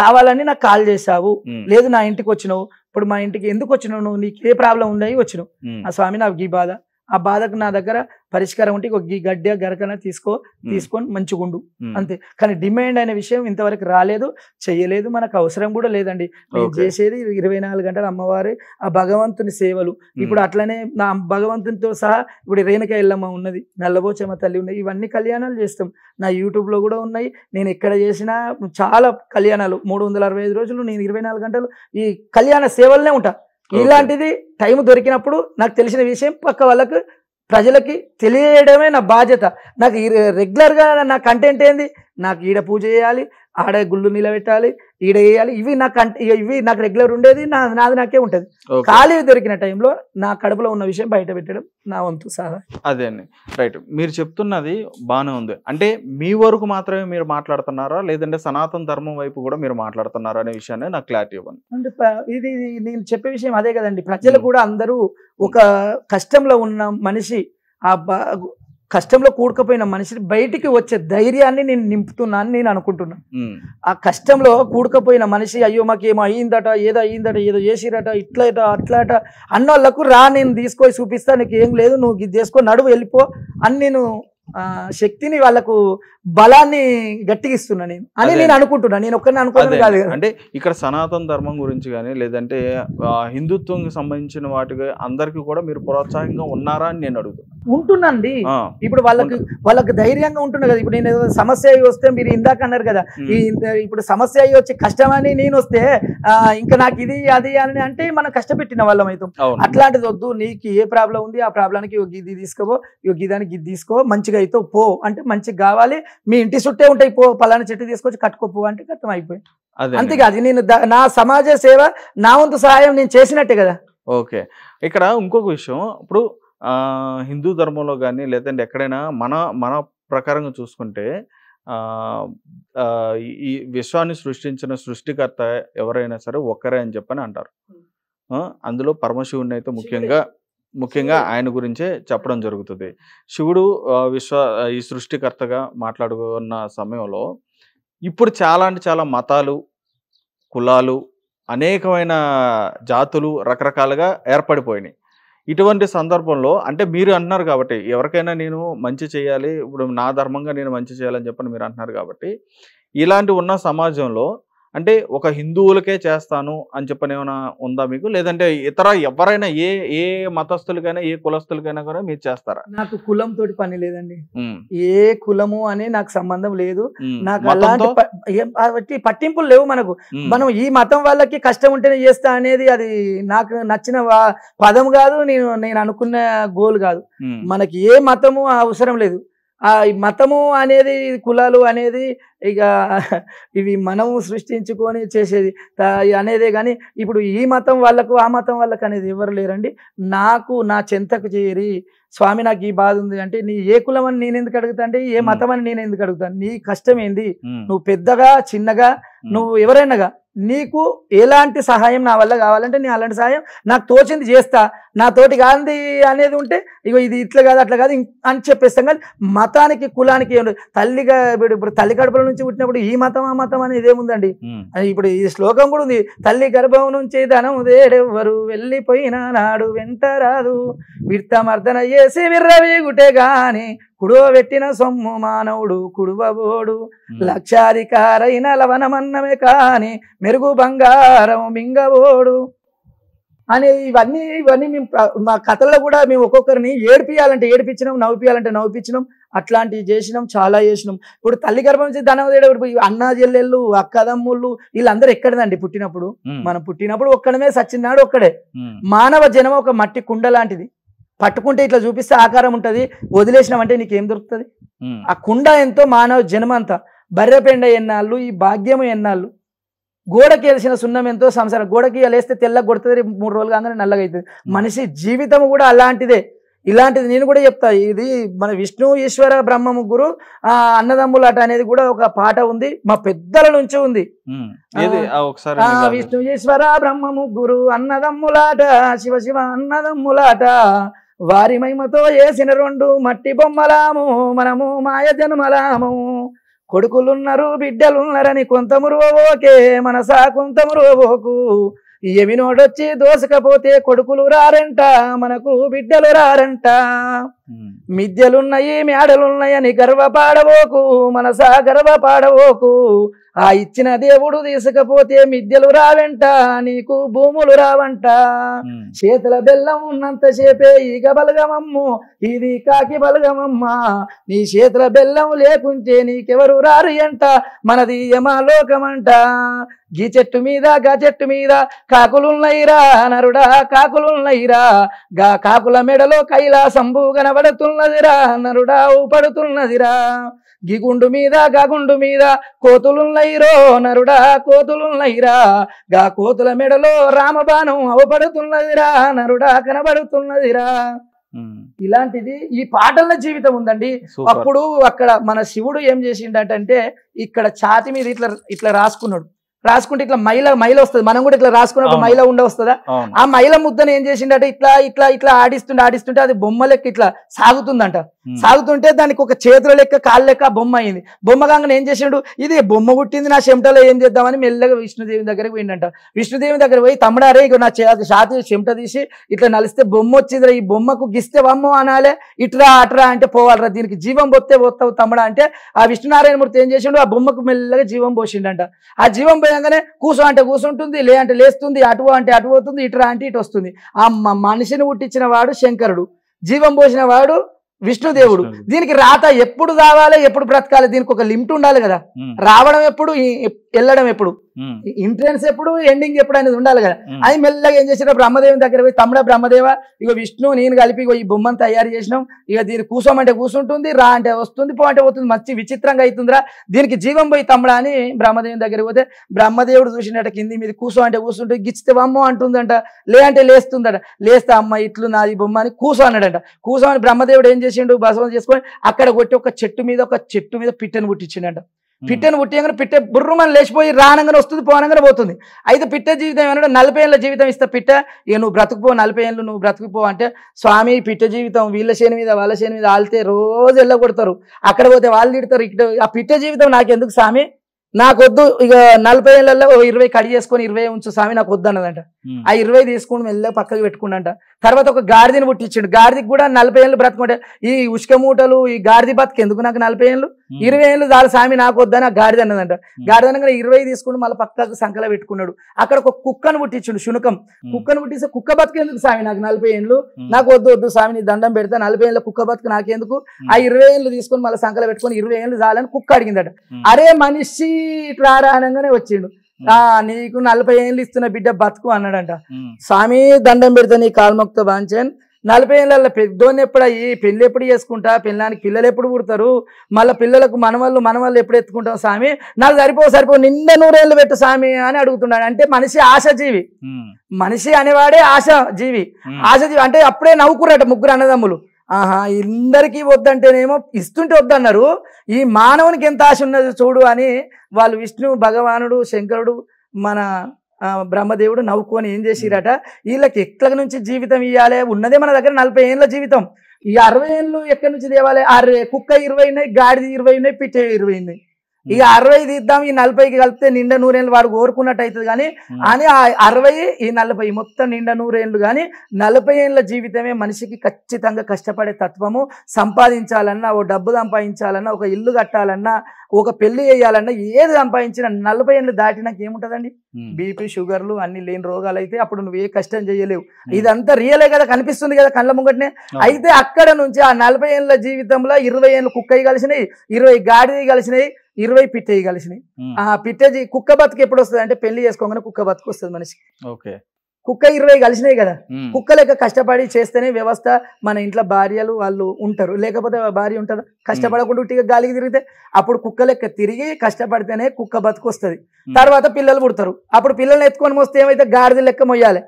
Speaker 3: కావాలని నాకు కాల్ చేసావు, లేదు నా ఇంటికి వచ్చినావు, ఇప్పుడు మా ఇంటికి ఎందుకు వచ్చినావు, నువ్వు నీకు ఏ ప్రాబ్లం ఉన్నాయి వచ్చినావు, ఆ స్వామి నాకు ఈ బాధ, ఆ బాధకు నా దగ్గర పరిష్కారం ఉంటే ఒక గడ్డ గరకన తీసుకొని మంచిగుండు అంతే. కానీ డిమాండ్ అనే విషయం ఇంతవరకు రాలేదు, చెయ్యలేదు, మనకు అవసరం కూడా లేదండి. నేను చేసేది 24 గంటలు అమ్మవారి ఆ భగవంతుని సేవలు. ఇప్పుడు అట్లనే నా భగవంతునితో సహా ఇప్పుడు రేణుక ఎల్లమ్మ ఉన్నది, నల్లబోచమ్మ తల్లి ఉన్నది, ఇవన్నీ కళ్యాణాలు చేస్తాం. నా యూట్యూబ్లో కూడా ఉన్నాయి. నేను ఎక్కడ చేసినా చాలా కళ్యాణాలు 365 రోజులు నేను 24 గంటలు ఈ కళ్యాణ సేవలనే ఉంటా. ఇలాంటిది టైం దొరికినప్పుడు నాకు తెలిసిన విషయం పక్క వాళ్ళకు ప్రజలకి తెలియడమే నా బాధ్యత. నాకు రెగ్యులర్గా నా కంటెంట్ ఏంది, నాకు ఈడ పూజ చేయాలి, ఆడ గుళ్ళు నిలబెట్టాలి, ఈడ వేయాలి, ఇవి నాకు రెగ్యులర్ ఉండేది, నాది నాకే ఉంటుంది. ఖాళీ దొరికిన టైంలో నా కడుపులో ఉన్న విషయం బయట పెట్టడం నా వంతు సహా.
Speaker 2: అదే అండి, రైట్. మీరు చెప్తున్నది బాగానే ఉంది. అంటే మీ వరకు మాత్రమే మీరు మాట్లాడుతున్నారా లేదంటే సనాతన ధర్మం వైపు కూడా మీరు మాట్లాడుతున్నారా అనే విషయాన్ని నాకు క్లారిటీ ఇవ్వండి.
Speaker 3: అంటే ఇది నేను చెప్పే విషయం అదే కదండి. ప్రజలు కూడా అందరూ ఒక కష్టంలో ఉన్న మనిషి, ఆ కష్టంలో కూడుకుపోయిన మనిషిని బయటికి వచ్చే ధైర్యాన్ని నేను నింపుతున్నాను నేను అనుకుంటున్నా. ఆ కష్టంలో కూడుకుపోయిన మనిషి అయ్యో మాకేమో అయ్యిందట, ఏదో చేసిరట, ఇట్లట అట్లట అన్నోళ్ళకు నేను తీసుకొని చూపిస్తా, నీకు ఏం లేదు, నువ్వు ఇది చేసుకో, నడువు వెళ్ళిపో అని నేను శక్తిని వాళ్ళకు బలాన్ని గట్టిగిస్తున్నా నేను అని నేను అనుకుంటున్నా. నేను ఒక్కరిని అనుకోవడం కాదు.
Speaker 2: అంటే ఇక్కడ సనాతన ధర్మం గురించి కానీ లేదంటే హిందుత్వం సంబంధించిన వాటికి అందరికీ కూడా మీరు ప్రోత్సాహంగా ఉన్నారా అని నేను అడుగుతున్నా.
Speaker 3: ఉంటుందండి. ఇప్పుడు వాళ్ళకి ధైర్యంగా ఉంటున్నా కదా. ఇప్పుడు నేను సమస్య అయ్యి వస్తే మీరు ఇందాక అన్నారు కదా, ఇప్పుడు సమస్య అయ్యి వచ్చి కష్టమని నేను వస్తే ఇంకా నాకు ఇది అది అని అంటే మనం కష్టపెట్టిన వాళ్ళం అవుతాం. అట్లాంటిది వద్దు, నీకు ఏ ప్రాబ్లం ఉంది ఆ ప్రాబ్లానికి ఇది తీసుకోవో, గిదానికి ఇది తీసుకో, మంచిగా అవుతావు పో అంటే మంచిగా కావాలి, మీ ఇంటి చుట్టే ఉంటాయి పో, పలానా చెట్టు తీసుకొచ్చి కట్టుకోపో అంటే కష్టం అయిపోయి. అంతేగా, అది నేను నా సమాజ సేవ, నా వంతు సహాయం నేను చేసినట్టే కదా.
Speaker 2: ఓకే, ఇక్కడ ఇంకొక విషయం, ఇప్పుడు హిందూ ధర్మంలో కానీ లేదంటే ఎక్కడైనా మన ప్రకారంగా చూసుకుంటే ఈ విశ్వాన్ని సృష్టించిన సృష్టికర్త ఎవరైనా సరే ఒక్కరే అని చెప్పని అంటారు. అందులో పరమశివుడిని అయితే ముఖ్యంగా ఆయన గురించే చెప్పడం జరుగుతుంది. శివుడు ఈ సృష్టికర్తగా మాట్లాడుకున్న సమయంలో ఇప్పుడు చాలా మతాలు, కులాలు, అనేకమైన జాతులు రకరకాలుగా ఏర్పడిపోయినాయి. ఇటువంటి సందర్భంలో అంటే మీరు అంటున్నారు కాబట్టి ఎవరికైనా నేను మంచి చేయాలి, ఇప్పుడు నా ధర్మంగా నేను మంచి చేయాలని చెప్పని మీరు అంటున్నారు కాబట్టి, ఇలాంటి ఉన్న సమాజంలో అంటే ఒక హిందువులకే చేస్తాను అని చెప్పని ఏమైనా ఉందా మీకు, లేదంటే ఇతర ఎవరైనా ఏ మతస్థులకైనా ఏ కులస్తులకైనా కూడా మీరు చేస్తారా?
Speaker 3: నాకు కులం తోటి పని లేదండి, ఏ కులము అనే నాకు సంబంధం లేదు. నాకు అలాంటి పట్టింపులు లేవు. మనం ఈ మతం వాళ్ళకి కష్టం ఉంటేనే చేస్తా అనేది అది నాకు నచ్చిన పదం కాదు, నేను అనుకున్న గోల్ కాదు. మనకి ఏ మతము అవసరం లేదు. మతము అనేది, కులాలు అనేది ఇక ఇవి మనము సృష్టించుకొని చేసేది అనేదే కానీ ఇప్పుడు ఈ మతం వాళ్ళకు ఆ మతం వాళ్ళకు అనేది ఎవరు లేరండి. నాకు నా చెంతకు చేరి స్వామి నాకు ఈ బాధ ఉంది అంటే, నీ ఏ కులం అని నేను ఎందుకు అడుగుతా అంటే, ఏ మతం అని నేను ఎందుకు అడుగుతాను? నీ కష్టం ఏంది? నువ్వు పెద్దగా చిన్నగా నువ్వు ఎవరైనాగా నీకు ఎలాంటి సహాయం నా వల్ల కావాలంటే నేను అలాంటి సహాయం నాకు తోచింది చేస్తా. నా తోటి కాంది అనేది ఉంటే ఇగో ఇది ఇట్లా కాదు అట్లా కాదు అని చెప్పేస్తాం. కానీ మతానికి కులానికి ఏమి తల్లిగా ఇప్పుడు తల్లి కడుపుల నుంచి పుట్టినప్పుడు ఈ మతం ఆ మతం అనేది ఏముందండి. ఇప్పుడు ఈ శ్లోకం కూడా ఉంది, తల్లి గర్భం నుంచి ధనం దేడెవ్వరు వెళ్ళిపోయిన నాడు వెంట రాదు, విర్తమర్దన చేసి విర్రవీగుటే గాని కుడో పెట్టిన సొమ్ము మానవుడు కుడువబోడు, లక్షాధికారైన లవనమన్నమే కాని మెరుగు బంగారం మింగబోడు అని ఇవన్నీ మేము మా కథల్లో కూడా మేము ఒక్కొక్కరిని ఏడిపించినాం, నవ్విపించినాం, అట్లాంటివి చేసినాం, చాలా చేసినాం. ఇప్పుడు తల్లి గర్భం నుంచి ధనం ఇప్పుడు అన్నా చెల్లెళ్ళు అక్కదమ్ముళ్ళు వీళ్ళందరూ ఎక్కడదండి పుట్టినప్పుడు, మనం పుట్టినప్పుడు ఒక్కడమే, సచ్చినాడు ఒక్కడే. మానవ జనం ఒక మట్టి కుండ లాంటిది, పట్టుకుంటే ఇట్లా చూపిస్తే ఆకారం ఉంటుంది, వదిలేసినామంటే నీకేం దొరుకుతుంది? ఆ కుండ ఎంతో మానవ జనం అంతా. బర్రెపెండ ఎన్నాళ్ళు, ఈ భాగ్యము ఎన్నాళ్ళు. గోడకి వేసిన సున్నం ఎంతో సంసారం, గోడకి వేస్తే తెల్లగా కొడుతుంది, 3 రోజులు కాగానే నల్లగా అవుతుంది. మనిషి జీవితం కూడా అలాంటిదే. ఇలాంటిది నేను కూడా చెప్తా. ఇది మన విష్ణు ఈశ్వర బ్రహ్మ ముగ్గురు అన్నదమ్ములాట అనేది కూడా ఒక పాట ఉంది, మా పెద్దల నుంచి ఉంది. విష్ణు ఈశ్వర బ్రహ్మ ముగ్గురు అన్నదమ్ములాట, శివ శివ అన్నదమ్ములాట, వారి మహిమతో వేసిన 2 మట్టి బొమ్మలాము, మనము మాయ జన్మలాము. కొడుకులున్నారు బిడ్డలున్నారని కొంత మురువోకే మనసా కొంత మురువోకు, ఎమినోడొచ్చి దోసకపోతే కొడుకులు రారంట, మనకు బిడ్డలు రారంట. మిద్యలున్నాయి మేడలున్నాయని గర్వపాడవోకు, మనసా గర్వపాడవోకు. ఆ ఇచ్చిన దేవుడు తీసుకపోతే మిద్యలు రావంట, నీకు భూములు రావంట. చేతుల బెల్లం ఉన్నంతసేపే ఈగ బలగమమ్ము, ఇది కాకి బలగమమ్మ. నీ చేతుల బెల్లం లేకుంటే నీకెవరు రారు అంట, మనది యమలోకమంట. గీ చెట్టు మీద గా చెట్టు మీద కాకులున్నయిరా నరుడా, కాకులున్నయిరా. గా కాకుల మెడలో కైలాసంబు కనబడుతున్నదిరా నరుడా, ఊపడుతున్నదిరా. గిగుండు మీద గాగుండు మీద కోతులున్నయిరో నరుడా, కోతులున్నయిరా. గా కోతుల మెడలో రామబాణం అవపడుతున్నదిరా నరుడా, కనబడుతున్నదిరా. ఇలాంటిది ఈ పాటల జీవితం ఉందండి. అప్పుడు అక్కడ మన శివుడు ఏం చేసిండటంటే, ఇక్కడ ఛాతి మీద ఇట్లా రాసుకుంటే ఇట్లా మైల వస్తుంది. మనం కూడా ఇట్లా రాసుకున్నప్పుడు మైల వస్తుందా? ఆ మైల ముద్దను ఏం చేసిండట, ఇట్లా ఆడిస్తుంటే అది బొమ్మ లెక్క ఇట్లా సాగుతుందంట. సాగుతుంటే దానికి ఒక చేతుల లెక్క కాళ్ళ లెక్క బొమ్మ అయింది. బొమ్మ కాగానే ఏం చేసిండు, ఇది బొమ్మ పుట్టింది నా చెమటలో ఏం చేద్దామని మెల్లగా విష్ణుదేవి దగ్గరికి పోయిండంట. విష్ణుదేవి దగ్గర పోయి, తమ్ముడారే ఇక నా ఛాతి చెమట తీసి ఇట్లా నలిస్తే బొమ్మ వచ్చిందిరా, ఈ బొమ్మకు గిస్తే బొమ్మ అనాలే, ఇట్రా అట్రా అంటే పోవాలరా, దీనికి జీవం పోతావు తమ్ముడా అంటే, ఆ విష్ణునారాయణమూర్తి ఏం చేసిండు, ఆ బొమ్మకు మెల్లగా జీవం పోసిండంట. ఆ జీవం పోయంగానే కూర్చో అంటే కూర్చుంటుంది, లే అంటే లేస్తుంది, అటు అంటే అటు పోతుంది, ఇట్రా అంటే ఇటు వస్తుంది. ఆ మనిషిని పుట్టించిన వాడు శంకరుడు, జీవం పోసిన వాడు విష్ణుదేవుడు. దీనికి రాత ఎప్పుడు రావాలి, ఎప్పుడు బ్రతకాలి, దీనికి ఒక లిమిట్ ఉండాలి కదా. రావడం ఎప్పుడు, వెళ్ళడం ఎప్పుడు, ఎంట్రన్స్ ఎప్పుడు, ఎండింగ్ ఎప్పుడు అనేది ఉండాలి కదా. అది మెల్లగా ఏం చేసిన బ్రహ్మదేవుని దగ్గర పోయి, తమ్ముడ బ్రహ్మదేవ, ఇక విష్ణు నేను కలిపి ఈ బొమ్మను తయారు చేసినాం, ఇక దీన్ని కూసోమంటే కూర్చుంటుంది, రా అంటే వస్తుంది, పో అంటే పోతుంది, మంచి విచిత్రంగా అవుతుందిరా, దీనికి జీవం పోయి తమ్ముడా అని బ్రహ్మదేవుని దగ్గరికి పోతే బ్రహ్మదేవుడు చూసినట్ట కింది మీద కూసో అంటే కూర్చుంటే గిచ్చితే అమ్మో అంటుందంట, లే అంటే లేస్తుందట, లేస్తే అమ్మ ఇట్లు నాది బొమ్మ అని కూసో అన్నాడంట. కూసో అని బ్రహ్మదేవుడు ఏం చేసిండు, బసవం చేసుకొని అక్కడ కొట్టి ఒక చెట్టు మీద పిట్టను పుట్టించిండంట. పిట్టను పుట్టియంగానే పిట్ట బుర్రుమని లేచిపోయి రానంగానే వస్తుంది, పోనంగానే పోతుంది. అయితే పిట్ట జీవితం ఏమన్నా 40 ఏళ్ళ జీవితం ఇస్తా పిట్ట, ఇక నువ్వు బ్రతుకుపో, 40 ఏళ్ళు నువ్వు బ్రతుకుపో అంటే, స్వామి పిట్ట జీవితం వీళ్ళ చేను మీద వాళ్ళ చేను మీద ఆలితే రోజు వెళ్ళగొడతారు, అక్కడ పోతే వాళ్ళు తిడతారు, ఇక్కడ ఆ పిట్ట జీవితం నాకెందుకు స్వామి, నాకొద్దు, ఇక 40 ఏళ్ళల్లో 20 కడి చేసుకొని 20 ఉంచు స్వామి నాకు వద్దు అన్నదంట. ఆ 20 తీసుకుని మెల్ల పక్కకి పెట్టుకుండంట. తర్వాత ఒక గాడిదని పుట్టించాడు, గాడిదికి కూడా 40 ఏళ్ళు బ్రతుకుంటే, ఈ ఉష్క మూటలు ఈ గాడిది బతుకు ఎందుకు నాకు 40 ఏళ్ళు, 20 ఏళ్ళు చాలు స్వామి నాకు వద్దని ఆ గాడిద అన్నదంట. గాడిద అనగానే 20 తీసుకుని మళ్ళీ పక్కకు సంకల పెట్టుకున్నాడు. అక్కడ ఒక కుక్కను పుట్టించాడు, శునకం. కుక్కను పుట్టిస్తే కుక్క బతుకు ఎందుకు స్వామి నాకు 40 ఏళ్ళు, నాకు వద్దు స్వామి నీ దండం పెడతా, 40 ఏళ్ళ కుక్క బతుకు నాకెందుకు, ఆ 20 ఏళ్ళు తీసుకొని మళ్ళీ సంకల పెట్టుకొని 20 ఏళ్ళు చాలని కుక్క అడిగిందట. అరే మనిషి ఇట్లా అనగానే వచ్చిండు, నీకు 40 ఏళ్ళు ఇస్తున్న బిడ్డ బతుకు అన్నాడంట. స్వామి దండం పెడతా నీ కాల్మొక్తో బాంచన్, 40 ఏళ్ళ పెద్దోన్ని ఎప్పుడు అయ్యి పెళ్ళి ఎప్పుడు చేసుకుంటా, పిల్లానికి పిల్లలు ఎప్పుడు పుడతారు, మళ్ళీ పిల్లలకు మనవాళ్ళు ఎప్పుడు ఎత్తుకుంటాం స్వామి, నాకు సరిపో నిండా 100 ఏళ్ళు పెట్టు స్వామి అని అడుగుతున్నాడు. అంటే మనిషి ఆశజీవి, మనిషి అనేవాడే ఆశ జీవి. ఆశజీవి అంటే అప్పుడే నవ్వుకున్నట ముగ్గురు అన్నదమ్ములు, ఆహా ఇందరికీ వద్దంటేనేమో ఇస్తుంటే వద్దన్నారు, ఈ మానవునికి ఎంత ఆశ ఉన్నది చూడు అని వాళ్ళు విష్ణు భగవానుడు శంకరుడు మన బ్రహ్మదేవుడు నవ్వుకొని ఏం చేసిరట, వీళ్ళకి ఎక్కడి నుంచి జీవితం ఇవ్వాలి, ఉన్నదే మన దగ్గర 40 ఏళ్ళ జీవితం, ఈ 60 ఏళ్ళు ఎక్కడి నుంచి తేవాలి, కుక్క 20 ఉన్నాయి, గాడిది 20 ఉన్నాయి, పిట్ట 20 ఉన్నాయి, ఇక 60 తీద్దాం, ఈ 40కి కలిపితే నిండా 100 ఏళ్ళు వాడు కోరుకున్నట్టు అవుతుంది కానీ అని ఆ 60 ఈ 40 మొత్తం నిండా 100 ఏళ్ళు. కానీ 40 ఏళ్ళ జీవితమే మనిషికి ఖచ్చితంగా కష్టపడే తత్వము. సంపాదించాలన్నా, ఓ డబ్బు సంపాదించాలన్నా, ఒక ఇల్లు కట్టాలన్నా, ఒక పెళ్లి చేయాలన్నా, ఏది సంపాదించినా 40 ఏళ్ళు దాటినాక ఏముంటుందండి, బీపీ షుగర్లు అన్ని లేని రోగాలు అయితే అప్పుడు నువ్వు ఏ కష్టం చేయలేవు. ఇదంతా రియలే కదా, కనిపిస్తుంది కదా కళ్ళ ముంగటనే. అయితే అక్కడ నుంచి ఆ 40 ఏళ్ళ జీవితంలో 20 ఏళ్ళు కుక్కయి కలిసినాయి, 20 గాడిది కలిసినాయి, 20 పిట్టయి కలిసినాయి. ఆ కుక్క బతుకు ఎప్పుడు వస్తుంది అంటే పెళ్లి చేసుకోగానే కుక్క బతుకు వస్తుంది మనిషికి.
Speaker 2: ఓకే,
Speaker 3: కుక్క 20 కలిసినాయి కదా, కుక్క లెక్క కష్టపడి చేస్తేనే వ్యవస్థ, మన ఇంట్లో భార్యలు వాళ్ళు ఉంటారు, లేకపోతే భార్య ఉంటుందా, కష్టపడకుండా ఉట్టిగా గాలికి తిరిగితే, అప్పుడు కుక్క లెక్క తిరిగి కష్టపడితేనే కుక్క బతుకు వస్తుంది. తర్వాత పిల్లలు పుడతారు, అప్పుడు పిల్లల్ని ఎత్తుకొని మోస్తే ఏమైతే గాడిద లెక్క మొయ్యాలి,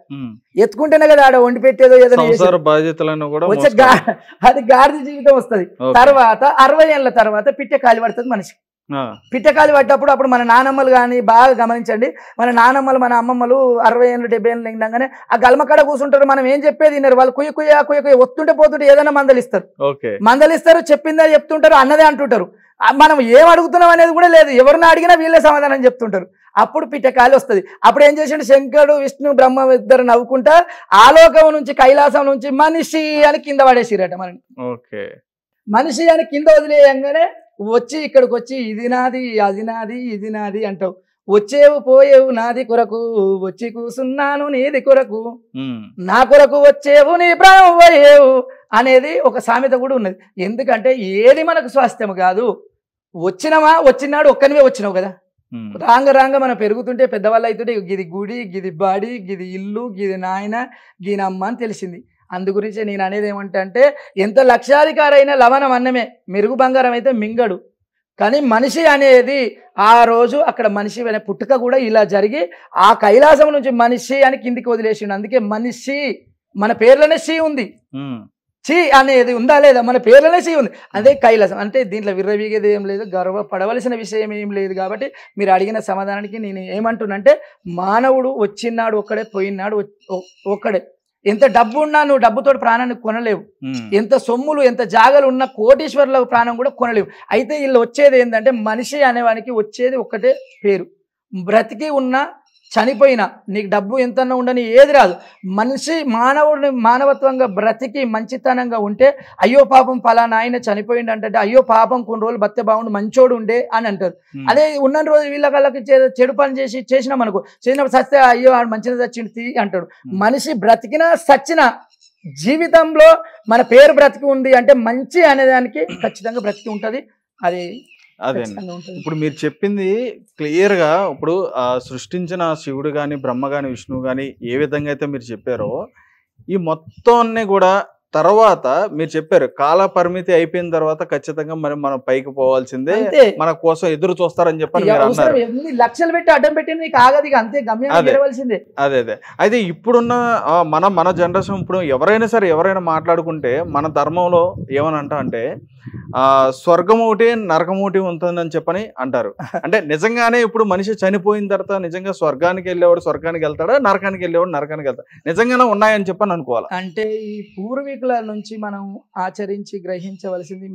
Speaker 3: ఎత్తుకుంటేనే కదా ఆడ వండి పెట్టేదో ఏదైనా వచ్చే అది గాడిద జీవితం వస్తుంది. తర్వాత 60 ఏళ్ళ తర్వాత పిట్ట కాలి పడుతుంది మనిషి. పిట్టకాలి పడ్డప్పుడు అప్పుడు మన నానమ్మలు కానీ బాగా గమనించండి, మన నానమ్మలు మన అమ్మమ్మలు 60 ఏళ్ళు 70 ఏళ్ళు నిండగానే ఆ గల్మకాడ కూర్చుంటారు, మనం ఏం చెప్పేది విన్నారు, వాళ్ళు కుయ్య వస్తుంటే పోతుంటే ఏదైనా మందలిస్తారు, చెప్పిందా చెప్తుంటారు, అన్నదే అంటుంటారు, మనం ఏం అడుగుతున్నాం అనేది కూడా లేదు, ఎవరిని అడిగినా వీళ్ళే సమాధానం చెప్తుంటారు. అప్పుడు పిట్టకాలి వస్తుంది. అప్పుడు ఏం చేసిండు, శంకరుడు విష్ణు బ్రహ్మ ఇద్దరు నవ్వుకుంటా ఆలోకం నుంచి కైలాసం నుంచి మనిషి అని కింద పడేసిరట. మనని మనిషి అని కింద వదిలేయంగానే వచ్చి ఇక్కడికి వచ్చి ఇది నాది అది నాది ఇది నాది అంటావు, వచ్చేవు పోయేవు నాది కొరకు, వచ్చి కూసున్నాను నీది కొరకు, నా కొరకు వచ్చేవు నీ ప్రాణం పోయేవు అనేది ఒక సామెత కూడా ఉన్నది. ఎందుకంటే ఏది మనకు స్వాస్థ్యం కాదు, వచ్చినాడు ఒక్కనివే వచ్చినావు కదా, రాంగ మనం పెరుగుతుంటే పెద్దవాళ్ళు అవుతుంటే గిది గుడి, గిది బాడి, గిది ఇల్లు, గిది నాయన, గినమ్మ అని తెలిసింది. అందుగురించి నేను అనేది ఏమంటే, ఎంత లక్షాధికారైన లవణం అన్నమే, మెరుగు బంగారం అయితే మింగడు. కానీ మనిషి అనేది ఆ రోజు అక్కడ మనిషి అనే పుట్టుక కూడా ఇలా జరిగి ఆ కైలాసం నుంచి మనిషి అని కిందికి వదిలేసిండు. అందుకే మనిషి మన పేర్లోనే షీ ఉంది, షీ అనేది ఉందా లేదా, మన పేర్లోనే షీ ఉంది, అదే కైలాసం. అంటే దీంట్లో విర్రవీగేది ఏం లేదు, గర్వపడవలసిన విషయం ఏం లేదు. కాబట్టి మీరు అడిగిన సమాధానానికి నేను ఏమంటున్నానంటే, మానవుడు వచ్చినాడు ఒక్కడే, పోయినాడు ఒక్కడే. ఎంత డబ్బు ఉన్నా నువ్వు డబ్బుతో ప్రాణాన్ని కొనలేవు, ఎంత సొమ్ములు ఎంత జాగలు ఉన్న కోటీశ్వరుల ప్రాణం కూడా కొనలేవు. అయితే వీళ్ళు వచ్చేది ఏంటంటే, మనిషి అనేవానికి వచ్చేది ఒక్కటే పేరు. బ్రతికి ఉన్నా చనిపోయినా నీకు డబ్బు ఎంతన్నా ఉండని ఏది రాదు. మనిషి మానవుడిని మానవత్వంగా బ్రతికి మంచితనంగా ఉంటే, అయ్యో పాపం పలానా ఆయన చనిపోయింది అంటే, అయ్యో పాపం కొన్ని రోజులు బతికే బాగుండు మంచోడు ఉండే అని అంటారు. అదే ఉన్న రోజు వీళ్ళ కళ్ళకి చెడు పని చేసినాం అనుకో, చేసినప్పుడు సస్తే అయ్యో మంచిగా చచ్చింది అంటాడు. మనిషి బ్రతికినా సచ్చినా జీవితంలో మన పేరు బ్రతికి ఉంది అంటే మంచి అనేదానికి ఖచ్చితంగా బ్రతికి ఉంటది. అది
Speaker 2: అదే ఇప్పుడు మీరు చెప్పింది క్లియర్ గా ఇప్పుడు సృష్టించిన శివుడు గాని బ్రహ్మ గాని విష్ణువు గాని ఏ విధంగా అయితే మీరు చెప్పారో ఈ మొత్తాన్ని కూడా తర్వాత మీరు చెప్పారు కాల పరిమితి అయిపోయిన తర్వాత ఖచ్చితంగా మరి మనం పైకి పోవాల్సిందే, మన కోసం ఎదురు చూస్తారని చెప్పని మీరు అన్నారు.
Speaker 3: లక్షలు పెట్టి అడ్డం పెట్టి నీకు ఆగది అంతే, గమ్యం చేరవలసిందే.
Speaker 2: అదే అయితే ఇప్పుడున్న మన జనరేషన్ ఇప్పుడు ఎవరైనా మాట్లాడుకుంటే మన ధర్మంలో ఏమని అంటే స్వర్గం ఒకటి నరకం ఒకటి ఉంటుందని చెప్పని అంటారు. అంటే నిజంగానే ఇప్పుడు మనిషి చనిపోయిన తర్వాత నిజంగా స్వర్గానికి వెళ్ళేవాడు స్వర్గానికి వెళ్తాడా, నరకానికి వెళ్ళేవాడు నరకానికి వెళ్తాడు, నిజంగానే ఉన్నాయని చెప్పని అనుకోవాలి.
Speaker 3: అంటే ఈ పూర్వీకుల నుంచి మనం ఆచరించి గ్రహించవలసింది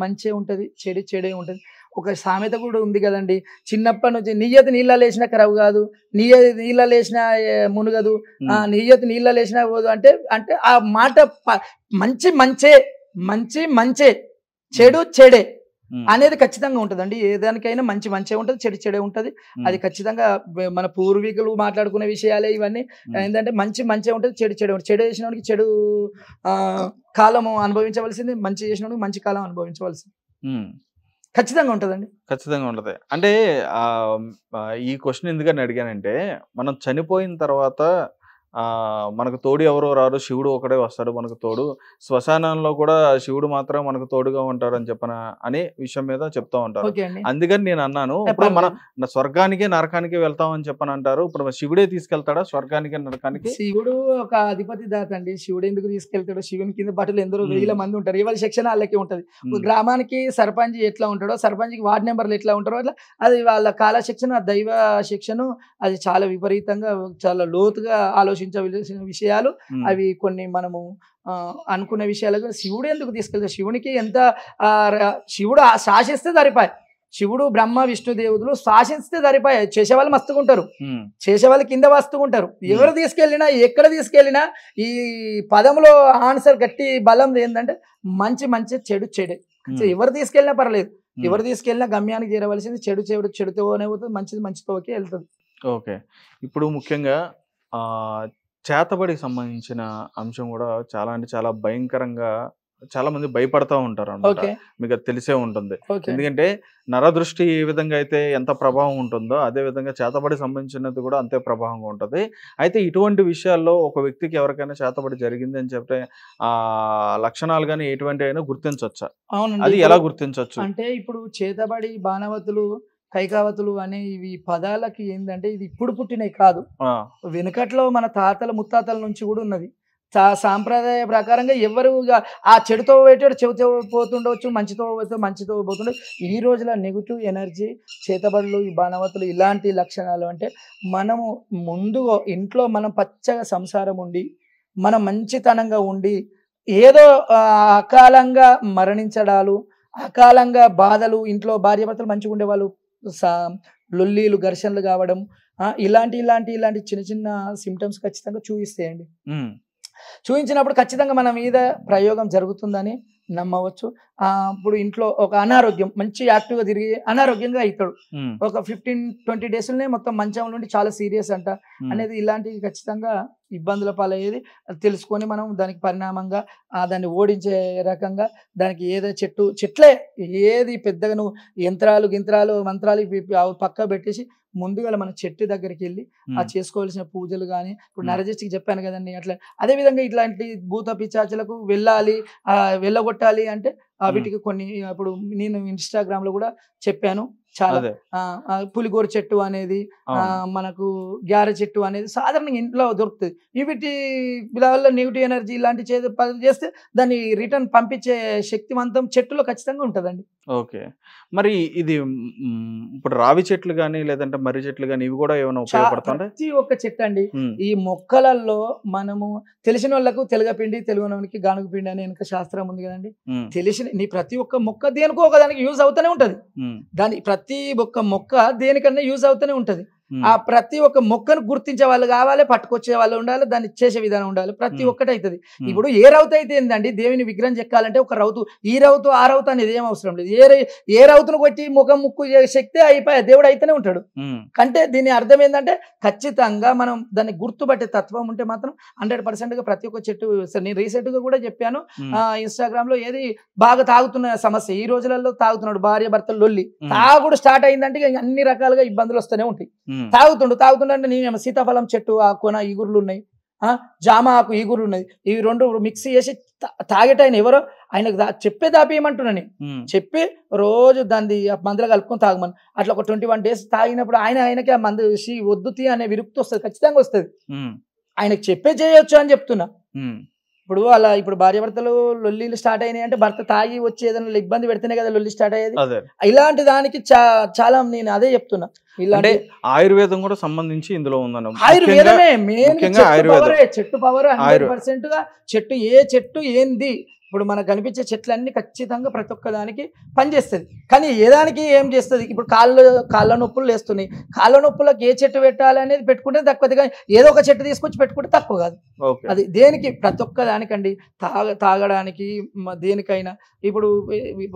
Speaker 3: మంచి ఉంటది, చెడే ఉంటది. ఒక సామెత కూడా ఉంది కదండి, చిన్నప్పటి నుంచి నియ్యతి నీళ్ళ లేచిన కరవు కాదు, నియ్యతి నీళ్ళ లేచిన మునుగదు, నియ్యతి నీళ్ళ లేచిన పోదు అంటే అంటే ఆ మాట మంచే చెడే అనేది ఖచ్చితంగా ఉంటుందండి. ఏదానికైనా మంచి ఉంటుంది, చెడే ఉంటుంది. అది ఖచ్చితంగా మన పూర్వీకులు మాట్లాడుకునే విషయాలే ఇవన్నీ. ఏంటంటే మంచి ఉంటుంది, చెడు చేసిన వాడికి చెడు కాలం అనుభవించవలసింది, మంచి చేసిన వాడికి మంచి కాలం అనుభవించవలసింది ఖచ్చితంగా ఉంటుందండి.
Speaker 2: ఖచ్చితంగా ఉంటుంది. అంటే ఈ క్వశ్చన్ ఎందుకని అడిగానంటే మనం చనిపోయిన తర్వాత మనకు తోడు ఎవరో రారు, శివుడు ఒకడే వస్తాడు మనకు తోడు, శ్మశానంలో కూడా శివుడు మాత్రం మనకు తోడుగా ఉంటారు అని చెప్పన అనే విషయం మీద చెప్తా ఉంటారు. అందుకని నేను అన్నాను ఇప్పుడు మనం స్వర్గానికి నరకానికి వెళ్తామని చెప్పని అంటారు, ఇప్పుడు శివుడే తీసుకెళ్తాడా స్వర్గానికి నరకానికి?
Speaker 3: శివుడు ఒక అధిపతి దాత అండి, శివుడు ఎందుకు తీసుకెళ్తాడు? శివుని కింద బట్టలు ఎందరో వేల మంది ఉంటారు, ఇవాళ సెక్షన్ వాళ్ళకి ఉంటది. గ్రామానికి సర్పంచ్ ఎట్లా ఉంటాడో, సర్పంచ్కి వార్డు నెంబర్లు ఎట్లా ఉంటారో అట్లా అది వాళ్ళ కాల శిక్షణ, దైవ శిక్షణ, అది చాలా విపరీతంగా చాలా లోతుగా ఆలోచించవలసిన విషయాలు అవి. కొన్ని మనము అనుకున్న విషయాలు శివుడు ఎందుకు తీసుకెళ్తాడు? శివునికి ఎంత శివుడు శాసిస్తే సరిపాయి, శివుడు బ్రహ్మ విష్ణు దేవుడులు శాసిస్తే సరిపాయి. చేసేవాళ్ళు మస్తుకుంటారు, చేసేవాళ్ళు కింద వస్తుకుంటారు. ఎవరు తీసుకెళ్ళినా ఎక్కడ తీసుకెళ్ళినా ఈ పదంలో ఆన్సర్ గట్టి బలం ఏంటంటే మంచి చెడే. ఎవరు తీసుకెళ్ళినా పర్లేదు, ఎవరు తీసుకెళ్ళినా గమ్యానికి చేరవలసింది. చెడుతోనే పోతుంది, మంచితోకే వెళ్తుంది.
Speaker 2: ఓకే, ఇప్పుడు ముఖ్యంగా చేతబడికి సంబంధించిన అంశం కూడా చాలా అంటే చాలా భయంకరంగా చాలా మంది భయపడతా ఉంటారు అన్నమాట. మీకు తెలిసే ఉంటుంది. ఎందుకంటే నరదృష్టి ఏ విధంగా అయితే ఎంత ప్రభావం ఉంటుందో అదే విధంగా చేతబడి సంబంధించినది కూడా అంతే ప్రభావంగా ఉంటుంది. అయితే ఇటువంటి విషయాల్లో ఒక వ్యక్తికి ఎవరికైనా చేతబడి జరిగింది అని చెప్తే లక్షణాలు కానీ ఎటువంటి అయినా గుర్తించవచ్చా? అది ఎలా గుర్తించవచ్చు
Speaker 3: అంటే ఇప్పుడు చేతబడి, బాణవతులు, కైకావతులు అనే ఇవి పదాలకి ఏంటంటే ఇది ఇప్పుడు పుట్టినవి కాదు, వెనుకట్లో మన తాతల ముత్తాతల నుంచి కూడా ఉన్నది. సాంప్రదాయ ప్రకారంగా ఎవరు ఆ చెడుతో పోయేటోడు చెడుతో పోతుండవచ్చు, మంచితో పోతుండే. ఈ రోజుల నెగిటివ్ ఎనర్జీ, చేతబడులు, ఈ బాణవతులు ఇలాంటి లక్షణాలు అంటే మనము ముందు ఇంట్లో మనం పచ్చగా సంసారం ఉండి మనం మంచితనంగా ఉండి ఏదో అకాలంగా మరణించడాలు, అకాలంగా బాధలు, ఇంట్లో భార్యాభర్తలు మంచిగా ఉండేవాళ్ళు లొల్లీలు ఘర్షణలు కావడం, ఇలాంటి చిన్న చిన్న సిమ్టమ్స్ ఖచ్చితంగా చూపిస్తాయండి. చూపించినప్పుడు ఖచ్చితంగా మన మీద ప్రయోగం జరుగుతుందని నమ్మవచ్చు. ఇప్పుడు ఇంట్లో ఒక అనారోగ్యం, మంచి యాక్టివ్గా తిరిగి అనారోగ్యంగా అవుతాడు, ఒక 15-20 డేస్లోనే మొత్తం మంచం నుండి చాలా సీరియస్ అంట అనేది, ఇలాంటివి ఖచ్చితంగా ఇబ్బందుల పాలయ్యేది. తెలుసుకొని మనం దానికి పరిణామంగా దాన్ని ఓడించే రకంగా దానికి ఏదో చెట్లే ఏది పెద్దగా నువ్వు యంత్రాలు మంత్రాలు పక్క పెట్టేసి ముందుగా మన చెట్టు దగ్గరికి వెళ్ళి ఆ చేసుకోవాల్సిన పూజలు కానీ, ఇప్పుడు నరజస్టికి చెప్పాను కదండి అట్లా. అదేవిధంగా ఇట్లాంటి భూత పిశాచులకు వెళ్ళగొట్టాలి అంటే వీటికి కొన్ని, ఇప్పుడు నేను ఇన్స్టాగ్రామ్ లో కూడా చెప్పాను చాలా, పులిగోర చెట్టు అనేది, మనకు గ్యారె చెట్టు అనేది సాధారణంగా ఇంట్లో దొరుకుతుంది. వీటి వల్ల నెగిటివ్ ఎనర్జీ ఇలాంటి చేస్తే దాన్ని రిటర్న్ పంపించే శక్తివంతం చెట్టులో ఖచ్చితంగా ఉంటుందండి.
Speaker 2: ఓకే, మరి ఇది ఇప్పుడు రావి చెట్లు కానీ లేదంటే మర్రి చెట్లు కానీ ఇవి కూడా ఏమైనా ఉపయోగపడుతుంది?
Speaker 3: ప్రతి ఒక్క చెట్టు అండి. ఈ మొక్కలలో మనము తెలిసిన వాళ్ళకు తెలగపిండి, తెలుగునోనికి గానుగ పిండి అని వెనక శాస్త్రం ఉంది కదండి. తెలిసిన నీ ప్రతి ఒక్క మొక్క దేనికో ఒక దానికి యూజ్ అవుతూనే ఉంటది. దాని ప్రతి ఒక్క మొక్క దేనికన్నా యూజ్ అవుతూనే ఉంటది. ఆ ప్రతి ఒక్క మొక్కను గుర్తించే వాళ్ళు కావాలి, పట్టుకొచ్చే వాళ్ళు ఉండాలి, దాన్ని చేసే విధానం ఉండాలి. ప్రతి ఒక్కటి అవుతుంది. ఇప్పుడు ఏ రౌతు అయితే ఏందండి, దేవుని విగ్రహం చెక్కాలంటే ఒక రౌతు, ఈ రౌతు ఆ రౌతు అనేది ఏం అవసరం లేదు. ఏ రౌతును కొట్టి ముఖం ముక్కు శక్తి అయిపోయా దేవుడు అయితేనే ఉంటాడు. అంటే దీని అర్థం ఏంటంటే ఖచ్చితంగా మనం దాన్ని గుర్తుపట్టే తత్వం ఉంటే మాత్రం 100% ప్రతి ఒక్క చెట్టు. నేను రీసెంట్ గా కూడా చెప్పాను ఇన్స్టాగ్రామ్ లో, ఏది బాగా తాగుతున్న సమస్య ఈ రోజులలో తాగుతున్నాడు, భార్య భర్తలు లొల్లి, తాగుడు స్టార్ట్ అయిందంటే అన్ని రకాలుగా ఇబ్బందులు వస్తూనే ఉంటాయి. తాగుతుండు అంటే నేనేమో సీతాఫలం చెట్టు ఆ కొన ఈగుర్లు ఉన్నాయి, జామ ఆకు ఈగుర్లు ఉన్నాయి, ఇవి రెండు మిక్సీ చేసి తాగేటాయన ఎవరో ఆయనకు చెప్పే దాపేయమంటున్నా నేను. చెప్పి రోజు దాన్ని మందులో కలుపుకొని తాగమని, అట్లా ఒక 21 days తాగినప్పుడు ఆయనకి ఆ మందు వద్దు అనే విరుక్తి వస్తుంది, ఖచ్చితంగా వస్తుంది. ఆయనకు చెప్పే చేయొచ్చు అని చెప్తున్నా. ఇప్పుడు అలా ఇప్పుడు భార్యాభర్తలు లొల్లీలు స్టార్ట్ అయినాయి అంటే భర్త తాగి వచ్చి ఏదైనా ఇబ్బంది పెడితేనే కదా లొల్లి స్టార్ట్ అయ్యేది. ఇలాంటి దానికి చాలా నేను అదే చెప్తున్నా. ఇలాంటి
Speaker 2: ఆయుర్వేదం కూడా సంబంధించి ఇందులో ఉందన్న.
Speaker 3: ఆయుర్వేదమే మెయిన్, చెట్టు పవర్ 100% గా. చెట్టు ఏ చెట్టు ఏంది, ఇప్పుడు మనకు కనిపించే చెట్లన్నీ ఖచ్చితంగా ప్రతి ఒక్క దానికి పనిచేస్తుంది. కానీ ఏ దానికి ఏం చేస్తుంది, ఇప్పుడు కాళ్ళ నొప్పులు లేస్తున్నాయి, కాళ్ళ నొప్పులకు ఏ చెట్టు పెట్టాలి అనేది పెట్టుకుంటే తక్కువది, కానీ ఏదో ఒక చెట్టు తీసుకొచ్చి పెట్టుకుంటే తక్కువ కాదు. అది దేనికి, ప్రతి ఒక్క దానికండి, తాగడానికి, దేనికైనా, ఇప్పుడు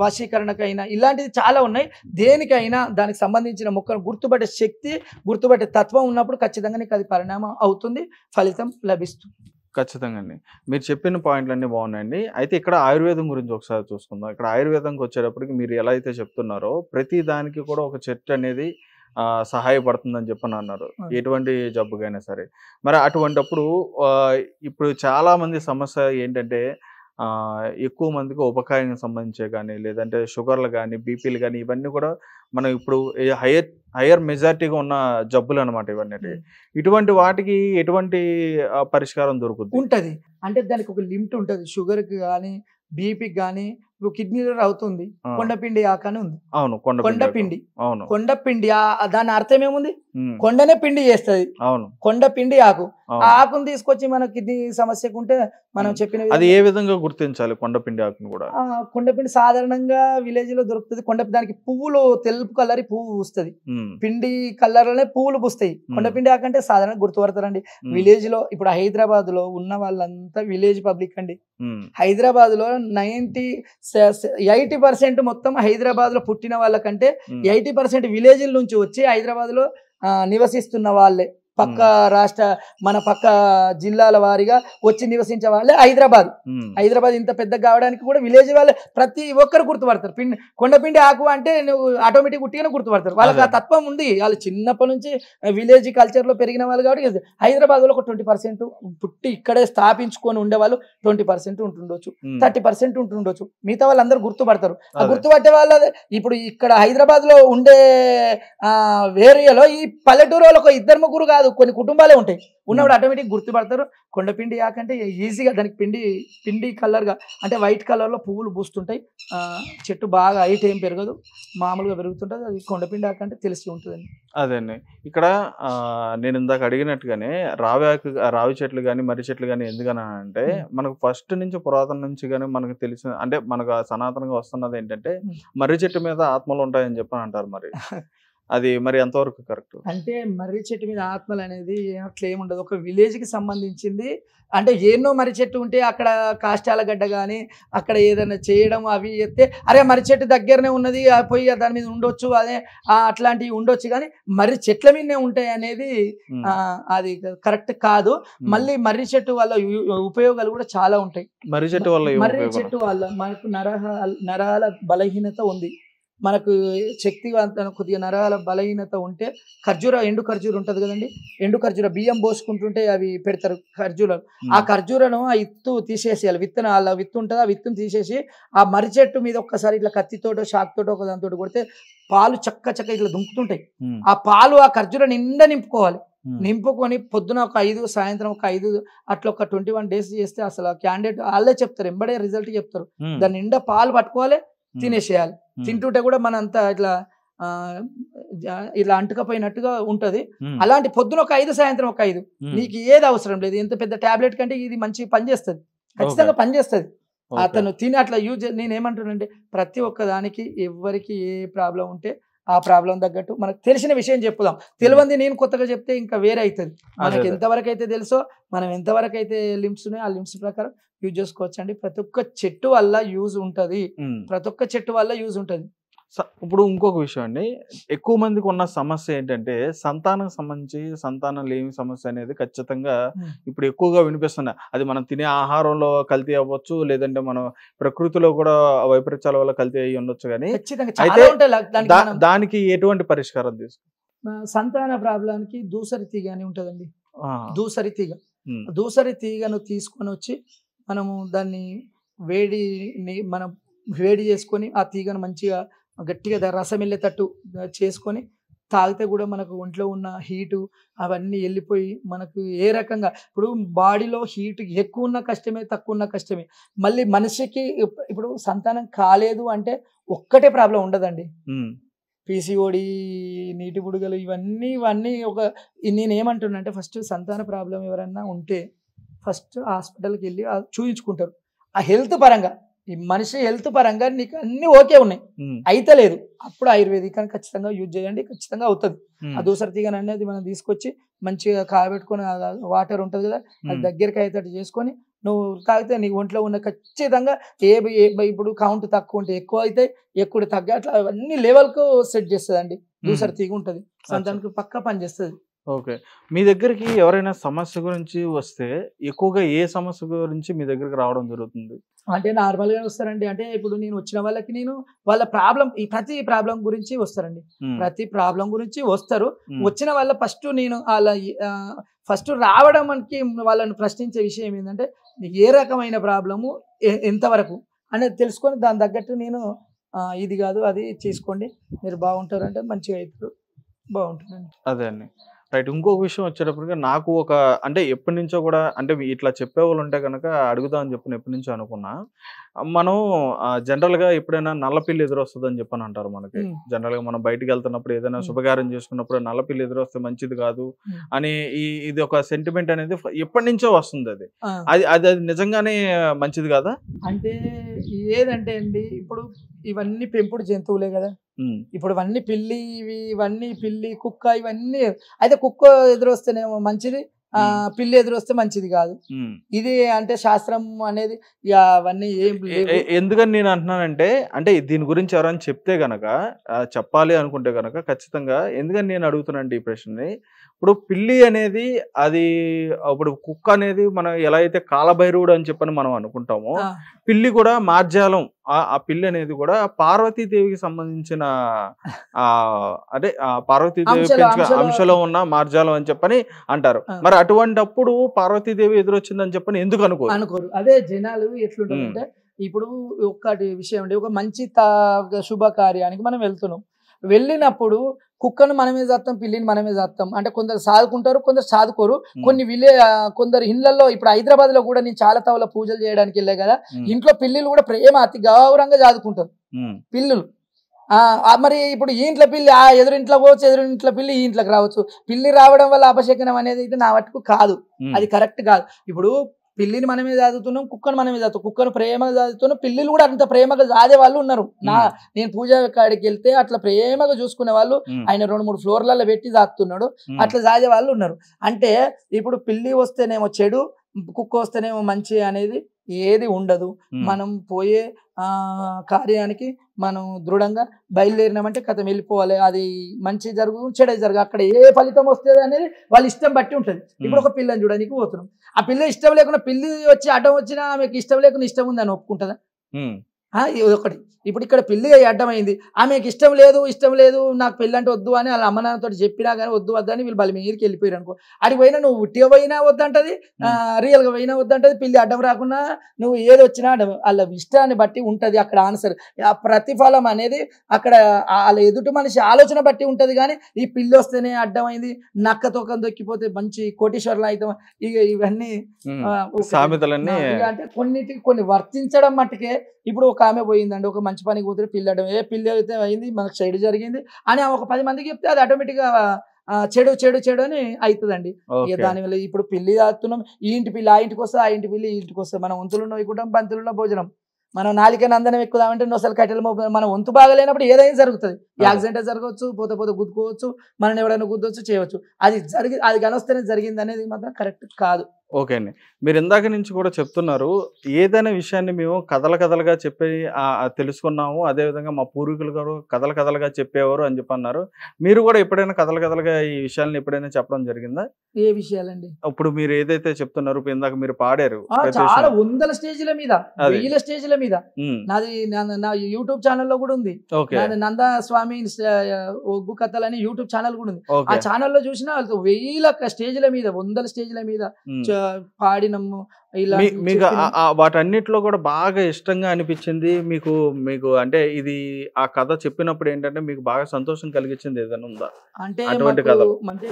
Speaker 3: వశీకరణకైనా, ఇలాంటివి చాలా ఉన్నాయి. దేనికైనా దానికి సంబంధించిన మొక్కను గుర్తుపట్టే శక్తి, గుర్తుపట్టే తత్వం ఉన్నప్పుడు ఖచ్చితంగా నీకు అది పరిణామం అవుతుంది, ఫలితం లభిస్తుంది.
Speaker 2: ఖచ్చితంగా అండి. మీరు చెప్పిన పాయింట్లన్నీ బాగున్నాయండి. అయితే ఇక్కడ ఆయుర్వేదం గురించి ఒకసారి చూసుకుందాం. ఇక్కడ ఆయుర్వేదంకి వచ్చేటప్పటికి మీరు ఎలా అయితే చెప్తున్నారో ప్రతి దానికి కూడా ఒక చెట్టు అనేది సహాయపడుతుందని చెప్పని అన్నారు, ఎటువంటి జబ్బుకైనా సరే. మరి అటువంటిప్పుడు ఇప్పుడు చాలామంది సమస్య ఏంటంటే ఎక్కువ మందికి ఉపకాయానికి సంబంధించే కానీ, లేదంటే షుగర్లు కానీ, బీపీలు కానీ, ఇవన్నీ కూడా మనం ఇప్పుడు హయ్యర్ మెజారిటీగా ఉన్న జబ్బులు అనమాట ఇవన్నీ. ఇటువంటి వాటికి ఎటువంటి పరిష్కారం దొరుకుతుంది
Speaker 3: ఉంటుంది అంటే దానికి ఒక లిమిట్ ఉంటుంది. షుగర్కి కానీ, బీపీకి కానీ, ఇప్పుడు కిడ్నీలో అవుతుంది, కొండపిండి ఆకు అని ఉంది.
Speaker 2: అవును,
Speaker 3: కొండపిండి.
Speaker 2: అవును,
Speaker 3: కొండపిండి దాని అర్థం ఏముంది, కొండనే పిండి చేస్తుంది.
Speaker 2: అవును,
Speaker 3: కొండపిండి ఆకు. ఆ ఆకును తీసుకొచ్చి మన కిడ్నీ సమస్యకు ఉంటే మనం చెప్పిన
Speaker 2: అది ఏ విధంగా గుర్తించాలి కొండపిండి ఆకును కూడా?
Speaker 3: కొండపిండి సాధారణంగా విలేజ్ లో దొరుకుతుంది. దానికి పువ్వులు తెలుపు కలర్ పువ్వు పూస్తుంది, పిండి కలర్ లోనే పువ్వులు పూస్తాయి. కొండపిండి ఆకు అంటే సాధారణంగా గుర్తుపడతారండి విలేజ్ లో. ఇప్పుడు హైదరాబాద్ లో ఉన్న వాళ్ళంతా విలేజ్ పబ్లిక్ అండి. హైదరాబాద్ లో 80% మొత్తం హైదరాబాద్ లో పుట్టిన వాళ్ళకంటే 80% విలేజ్ నుంచి వచ్చి హైదరాబాద్ లో నివసిస్తున్న వాళ్ళే. పక్క రాష్ట్ర మన పక్క జిల్లాల వారిగా వచ్చి నివసించే వాళ్ళే హైదరాబాద్ ఇంత పెద్ద కావడానికి కూడా విలేజ్ వాళ్ళే ప్రతి ఒక్కరు గుర్తుపడతారు. కొండపిండి ఆకు అంటే నువ్వు ఆటోమేటిక్ ఉట్టిగానే గుర్తుపడతారు. వాళ్ళకి ఆ తత్వం ఉంది. వాళ్ళు చిన్నప్పటి నుంచి విలేజ్ కల్చర్ లో పెరిగిన వాళ్ళు కాబట్టి హైదరాబాద్ లో ఒక 20% పుట్టి ఇక్కడే స్థాపించుకొని ఉండే వాళ్ళు 20% ఉంటుండొచ్చు, 30% ఉంటుండొచ్చు. మిగతా వాళ్ళందరూ గుర్తుపడతారు. ఆ గుర్తుపట్టే వాళ్ళ ఇప్పుడు ఇక్కడ హైదరాబాద్ లో ఉండే ఏరియాలో ఈ పల్లెటూరు వాళ్ళకు 2-3 కాదు, కొన్ని కుటుంబాలే ఉంటాయి. ఉన్నప్పుడు ఆటోమేటిక్ గుర్తుపడతారు. కొండపిండి ఆకంటే ఈజీగా దానికి పిండి కలర్ గా అంటే వైట్ కలర్ లో పువ్వులు పూస్తుంటాయి. చెట్టు బాగా హైట్ ఏం పెరగదు, మామూలుగా పెరుగుతుంటది. అది కొండపిండి ఆకంటే తెలిసి ఉంటుందండి.
Speaker 2: అదండి. ఇక్కడ నేను ఇందాక అడిగినట్టుగానే రావి చెట్లు కానీ, మర్రి చెట్లు కానీ ఎందుకనంటే మనకు ఫస్ట్ నుంచి పురాతన నుంచి కానీ మనకు తెలిసిన, అంటే మనకు సనాతనంగా వస్తున్నది ఏంటంటే మర్రి చెట్టు మీద ఆత్మలు ఉంటాయని చెప్పని అంటారు. మరి అది మరి ఎంతవరకు కరెక్ట్?
Speaker 3: అంటే మర్రి చెట్టు మీద ఆత్మలు అనేది అట్లా ఏముండదు. ఒక విలేజ్ కి సంబంధించింది. అంటే ఎన్నో మర్రి చెట్టు ఉంటే అక్కడ కాష్టాల గడ్డ కానీ అక్కడ ఏదైనా చేయడం అవి చేస్తే అరే మర్రి చెట్టు దగ్గరనే ఉన్నది పోయి దాని మీద ఉండొచ్చు, అదే అట్లాంటివి ఉండొచ్చు. కానీ మర్రి చెట్ల మీదనే ఉంటాయి అనేది అది కరెక్ట్ కాదు. మళ్ళీ మర్రి చెట్టు వల్ల ఉపయోగాలు కూడా చాలా ఉంటాయి.
Speaker 2: మర్రి చెట్టు వల్ల
Speaker 3: మనకు నరాల బలహీనత ఉంది, మనకు శక్తివంతం కొద్దిగా నరాల బలహీనత ఉంటే ఎండు ఖర్జూర ఉంటుంది కదండి, ఎండు ఖర్జూర బియ్యం పోసుకుంటుంటే అవి పెడతారు ఖర్జూరాలు. ఆ ఖర్జూరను ఆ ఇత్తు తీసేసేయాలి, విత్తు ఉంటుంది, ఆ విత్తును తీసేసి ఆ మర్రి చెట్టు మీద ఒక్కసారి ఇట్లా కత్తితోటో షాక్తోటో ఒక దాంతో కొడితే పాలు చక్క ఇట్లా దుంకుతుంటాయి. ఆ పాలు ఆ ఖర్జూర నిండా నింపుకోవాలి. నింపుకొని పొద్దున ఒక 5, సాయంత్రం ఒక 5, అట్లా ఒక 21 days చేస్తే అసలు క్యాండిడేట్ వాళ్ళే చెప్తారు, ఎంబడే రిజల్ట్ చెప్తారు. దాని నిండా పాలు పట్టుకోవాలి, తినేసేయాలి. తింటుంటే కూడా మనంతా ఇట్లా అంటుకపోయినట్టుగా ఉంటది. అలాంటి పొద్దున ఒక 5, సాయంత్రం ఒక 5, నీకు ఏది అవసరం లేదు. ఎంత పెద్ద టాబ్లెట్ కంటే ఇది మంచి పనిచేస్తుంది, ఖచ్చితంగా పనిచేస్తుంది. అతను తిని అట్లా నేనేమంటానంటే ప్రతి ఒక్క దానికి ఎవరికి ఏ ప్రాబ్లం ఉంటే ఆ ప్రాబ్లం తగ్గట్టు మనకు తెలిసిన విషయం చెప్పుదాం. తెలియంది నేను కొత్తగా చెప్తే ఇంకా వేరే అవుతుంది. మనకి ఎంతవరకు అయితే తెలుసో, మనం ఎంతవరకు అయితే లిమ్స్ ఉన్నాయో ఆ లిమ్స్ ప్రకారం యూజ్ చేసుకోవచ్చు అండి. ప్రతి ఒక్క చెట్టు వల్ల యూజ్ ఉంటది. ప్రతి ఒక్క చెట్టు వల్ల యూజ్ ఉంటది.
Speaker 2: ఇప్పుడు ఇంకొక విషయం అండి, ఎక్కువ మందికి ఉన్న సమస్య ఏంటంటే సంతానం సంబంధించి సంతానం లేని సమస్య అనేది ఖచ్చితంగా ఇప్పుడు ఎక్కువగా వినిపిస్తున్నాయి. అది మనం తినే ఆహారంలో కల్తీ అవ్వచ్చు, లేదంటే మనం ప్రకృతిలో కూడా వైపరీత్యాల వల్ల కల్తీ అయ్యి ఉండొచ్చు. కానీ అయితే దానికి ఎటువంటి పరిష్కారం తీసుకు
Speaker 3: సంతాన ప్రాబ్లానికి దూసరి తీగ అని ఉంటదండి. దూసరి తీగను తీసుకొని వచ్చి మనము దాన్ని మనం వేడి చేసుకొని ఆ తీగను మంచిగా గట్టిగా రసం వెళ్ళేటట్టు చేసుకొని తాగితే కూడా మనకు ఒంట్లో ఉన్న హీటు అవన్నీ వెళ్ళిపోయి మనకు ఏ రకంగా ఇప్పుడు బాడీలో హీట్ ఎక్కువ ఉన్న కష్టమే, తక్కువ ఉన్న కష్టమే. మళ్ళీ మనిషికి ఇప్పుడు సంతానం కాలేదు అంటే ఒక్కటే ప్రాబ్లం ఉండదండి. పీసీఓడి, నీటి బుడగలు, ఇవన్నీ ఒక నేనేమంటున్నా అంటే ఫస్ట్ సంతాన ప్రాబ్లం ఎవరన్నా ఉంటే ఫస్ట్ హాస్పిటల్కి వెళ్ళి చూయించుకుంటారు. ఆ హెల్త్ పరంగా ఈ మనిషి హెల్త్ పరంగా నీకు అన్ని ఓకే ఉన్నాయి, అయితే లేదు, అప్పుడు ఆయుర్వేదిక్ అని ఖచ్చితంగా యూజ్ చేయండి, ఖచ్చితంగా అవుతుంది. ఆ దూసరి తీగని అనేది మనం తీసుకొచ్చి మంచిగా కాయబెట్టుకొని వాటర్ ఉంటుంది కదా, అది దగ్గరికి అయ్యేటట్టు చేసుకొని నువ్వు తాగితే నీ ఒంట్లో ఉన్న ఖచ్చితంగా ఇప్పుడు కౌంట్ తక్కువ ఉంటే ఎక్కువ అయితే, ఎక్కువ తగ్గ అట్లా అన్ని లెవెల్కు సెట్ చేస్తుంది అండి. దూసరి తీగ ఉంటుంది, సంతానికి పక్కా పనిచేస్తుంది.
Speaker 2: ఓకే. మీ దగ్గరికి ఎవరైనా సమస్య గురించి వస్తే ఎక్కువగా ఏ సమస్య గురించి మీ దగ్గరికి రావడం జరుగుతుంది?
Speaker 3: అంటే నార్మల్గా వస్తారండి. అంటే ఇప్పుడు నేను వచ్చిన వాళ్ళకి నేను వాళ్ళ ప్రతి ప్రాబ్లం గురించి వస్తారండి. ప్రతి ప్రాబ్లం గురించి వస్తారు. వచ్చిన వాళ్ళ ఫస్ట్ నేను ఫస్ట్ రావడానికి వాళ్ళని ప్రశ్నించే విషయం ఏంటంటే ఏ రకమైన ప్రాబ్లము ఎంతవరకు అనేది తెలుసుకొని దాని తగ్గట్టు నేను ఇది కాదు అది చేసుకోండి మీరు బాగుంటారు అంటే మంచిగా అవుతారు, బాగుంటుందండి.
Speaker 2: అదే అండి. రైట్. ఇంకొక విషయం వచ్చేటప్పటికి నాకు అంటే ఎప్పటి నుంచో కూడా అంటే ఇట్లా చెప్పేవాళ్ళు ఉంటే కనుక అడుగుదామని చెప్పని ఎప్పటి నుంచో అనుకున్నా. మనం జనరల్గా ఎప్పుడైనా నల్లపిల్లి ఎదురొస్తుందని చెప్పని అంటారు మనకి. జనరల్గా మనం బయటికి వెళ్తున్నప్పుడు ఏదైనా శుభకార్యం చేసుకున్నప్పుడు నల్లపిల్లి ఎదురొస్తే మంచిది కాదు అని ఇది ఒక సెంటిమెంట్ అనేది ఎప్పటి నుంచో వస్తుంది. అది అది నిజంగానే మంచిది కాదా?
Speaker 3: అంటే ఏదంటే అండి ఇప్పుడు ఇవన్నీ పెంపుడు జంతువులే కదా, ఇప్పుడు ఇవన్నీ పిల్లి కుక్క ఇవన్నీ అయితే కుక్క ఎదురొస్తేనేమో మంచిది, పిల్లి ఎదురొస్తే మంచిది కాదు. ఇది అంటే శాస్త్రం అనేది అవన్నీ ఏం
Speaker 2: ఎందుకని నేను అంటున్నానంటే అంటే దీని గురించి ఎవరైనా చెప్తే గనక చెప్పాలి అనుకుంటే గనక ఖచ్చితంగా ఎందుకని నేను అడుగుతున్నానంటే ఈ ప్రశ్నని, ఇప్పుడు పిల్లి అనేది అది ఇప్పుడు కుక్క అనేది మనం ఎలా అయితే కాలభైరవుడు అని చెప్పని మనం అనుకుంటామో పిల్లి కూడా మార్జాలం, ఆ పిల్లి అనేది కూడా పార్వతీదేవికి సంబంధించిన అంటే పార్వతీదేవి అంశలో ఉన్న మార్జాలం అని చెప్పని అంటారు. మరి అటువంటిప్పుడు పార్వతీదేవి ఎదురొచ్చిందని చెప్పని ఎందుకు అనుకోరు?
Speaker 3: అదే జనాలు ఎట్లుంటారంటే ఇప్పుడు ఒక్కటి విషయం అండి, ఒక మంచి శుభకార్యానికి మనం వెళ్ళినప్పుడు కుక్కను మనమే చేస్తాం, పిల్లిని మనమే చేస్తాం. అంటే కొందరు సాదుకుంటారు, కొందరు సాదుకోరు. కొందరు ఇళ్లలో ఇప్పుడు హైదరాబాద్ లో కూడా నేను చాలా తవల పూజలు చేయడానికి వెళ్ళే కదా, ఇంట్లో పిల్లిలు కూడా ప్రేమ అతి గౌరవంగా సాదుకుంటారు పిల్లులు. మరి ఇప్పుడు ఈ ఇంట్లో పిల్లి ఎదురింట్లో పోవచ్చు, ఎదురింట్లో పిల్లి ఈ ఇంట్లోకి రావచ్చు. పిల్లి రావడం వల్ల అపశకనం అనేది అయితే నా మటుకు కాదు, అది కరెక్ట్ కాదు. ఇప్పుడు పిల్లిని మనమే చదువుతున్నాం, కుక్కను మనమే చదువుతాం, కుక్కను ప్రేమగా చదువుతున్నాం, పిల్లిలు కూడా అంత ప్రేమగా చదివే వాళ్ళు ఉన్నారు. నేను పూజ కాడికి వెళ్తే అట్లా ప్రేమగా చూసుకునే వాళ్ళు ఆయన 2-3 ఫ్లోర్లలో పెట్టి దాక్కుతున్నాడు, అట్లా చదివే వాళ్ళు ఉన్నారు. అంటే ఇప్పుడు పిల్లి వస్తేనేమో చెడు, కుక్క వస్తేనేమో మంచి అనేది ఏది ఉండదు. మనం పోయే కార్యానికి మనం దృఢంగా బయలుదేరినామంటే కథ వెళ్ళిపోవాలి. అది మంచి జరుగు చెడు జరుగు, అక్కడ ఏ ఫలితం వస్తుంది అనేది వాళ్ళ ఇష్టం బట్టి ఉంటుంది. ఇప్పుడు ఒక పిల్లని చూడడానికి పోతున్నాం, ఆ పిల్ల ఇష్టం లేకుండా పిల్లి వచ్చి అడ్డం వచ్చినా ఆమెకి ఇష్టం లేకుండా ఇష్టం ఉంది అని ఒప్పుకుంటుందా? ఇది ఒకటి. ఇప్పుడు ఇక్కడ పిల్లి అడ్డమైంది, ఆమెకి ఇష్టం లేదు నాకు పెళ్ళి అంటే వద్దు అని వాళ్ళ అమ్మ నాన్నతో చెప్పినా కానీ వద్దు అని వీళ్ళు బలి మీదకి వెళ్ళిపోయారు అనుకో, అడిగి పోయినా నువ్వు ఉట్టిగా పోయినా వద్దంటది, రియల్గా పోయినా వద్దంటది. పిల్లి అడ్డం రాకుండా నువ్వు ఏది వచ్చినా వాళ్ళ ఇష్టాన్ని బట్టి ఉంటుంది అక్కడ ఆన్సర్. ఆ ప్రతిఫలం అనేది అక్కడ వాళ్ళ ఎదుటి మనిషి ఆలోచన బట్టి ఉంటుంది. కానీ ఈ పిల్లి వస్తేనే అడ్డమైంది, నక్క తొక్కం దొక్కిపోతే మంచి కోటీశ్వరులు అవుతాం, ఇక ఇవన్నీ
Speaker 2: సామెతలన్నీ
Speaker 3: అంటే కొన్ని వర్తించడం మట్టుకే. ఇప్పుడు ఒక ఆమె పోయిందండి, ఒక మంచి పనికి కూతురు పిల్లి అడ్డం, పిల్లి అయితే అయింది మనకు చెడు జరిగింది అని ఒక 10 మందికి చెప్తే అది ఆటోమేటిక్గా చెడు అని అవుతుందండి. ఇక దానివల్ల ఇప్పుడు పిల్లి తాగుతున్నాం, ఈ ఇంటి పిల్లి ఆ ఇంటికి వస్తుంది, ఆ ఇంటి పిల్లి ఈ ఇంటికి వస్తుంది. మనం వంతులున్న వైకుంఠం, బంతులున్న భోజనం. మనం నాలిక నందనం ఎక్కుదామంటే నొసలు కట్టెలు మన వంతు బాగలేనప్పుడు ఏదైనా జరుగుతుంది. యాక్సిడెంట్ జరగవచ్చు, పోతే గుద్దుకోవచ్చు, మనం ఎవరైనా గుద్దవచ్చు, చేయవచ్చు. అది గనొస్తేనే జరిగింది అనేది మాత్రం కరెక్ట్ కాదు.
Speaker 2: ఓకే అండి. మీరు ఇందాక నుంచి కూడా చెప్తున్నారు, ఏదైనా విషయాన్ని మేము కథలుగా చెప్పి తెలుసుకున్నాము. అదేవిధంగా మా పూర్వీకులు కూడా కథలుగా చెప్పేవారు అని చెప్పి అన్నారు. మీరు కూడా ఎప్పుడైనా కథలుగా ఈ విషయాలను ఎప్పుడైనా చెప్పడం జరిగిందా?
Speaker 3: ఏ విషయాలండి?
Speaker 2: ఇప్పుడు మీరు ఏదైతే చెప్తున్నారో ఇందాక మీరు పాడారు
Speaker 3: చాలా వందల స్టేజ్ల మీద, వేల స్టేజ్ల మీద. నాది నా యూట్యూబ్ ఛానల్లో కూడా ఉంది. నందా స్వామి ఒగ్గు కథలని యూట్యూబ్ ఛానల్ కూడా ఉంది. ఆ ఛానల్లో చూసినా వేల స్టేజ్ల మీద, వందల స్టేజ్ల మీద పాడినము.
Speaker 2: మీకు వాటన్నిటిలో కూడా బాగా ఇష్టంగా అనిపించింది మీకు అంటే ఇది ఆ కథ చెప్పినప్పుడు ఏంటంటే మీకు బాగా సంతోషం కలిగించింది ఏదైనా ఉందా?
Speaker 3: అంటే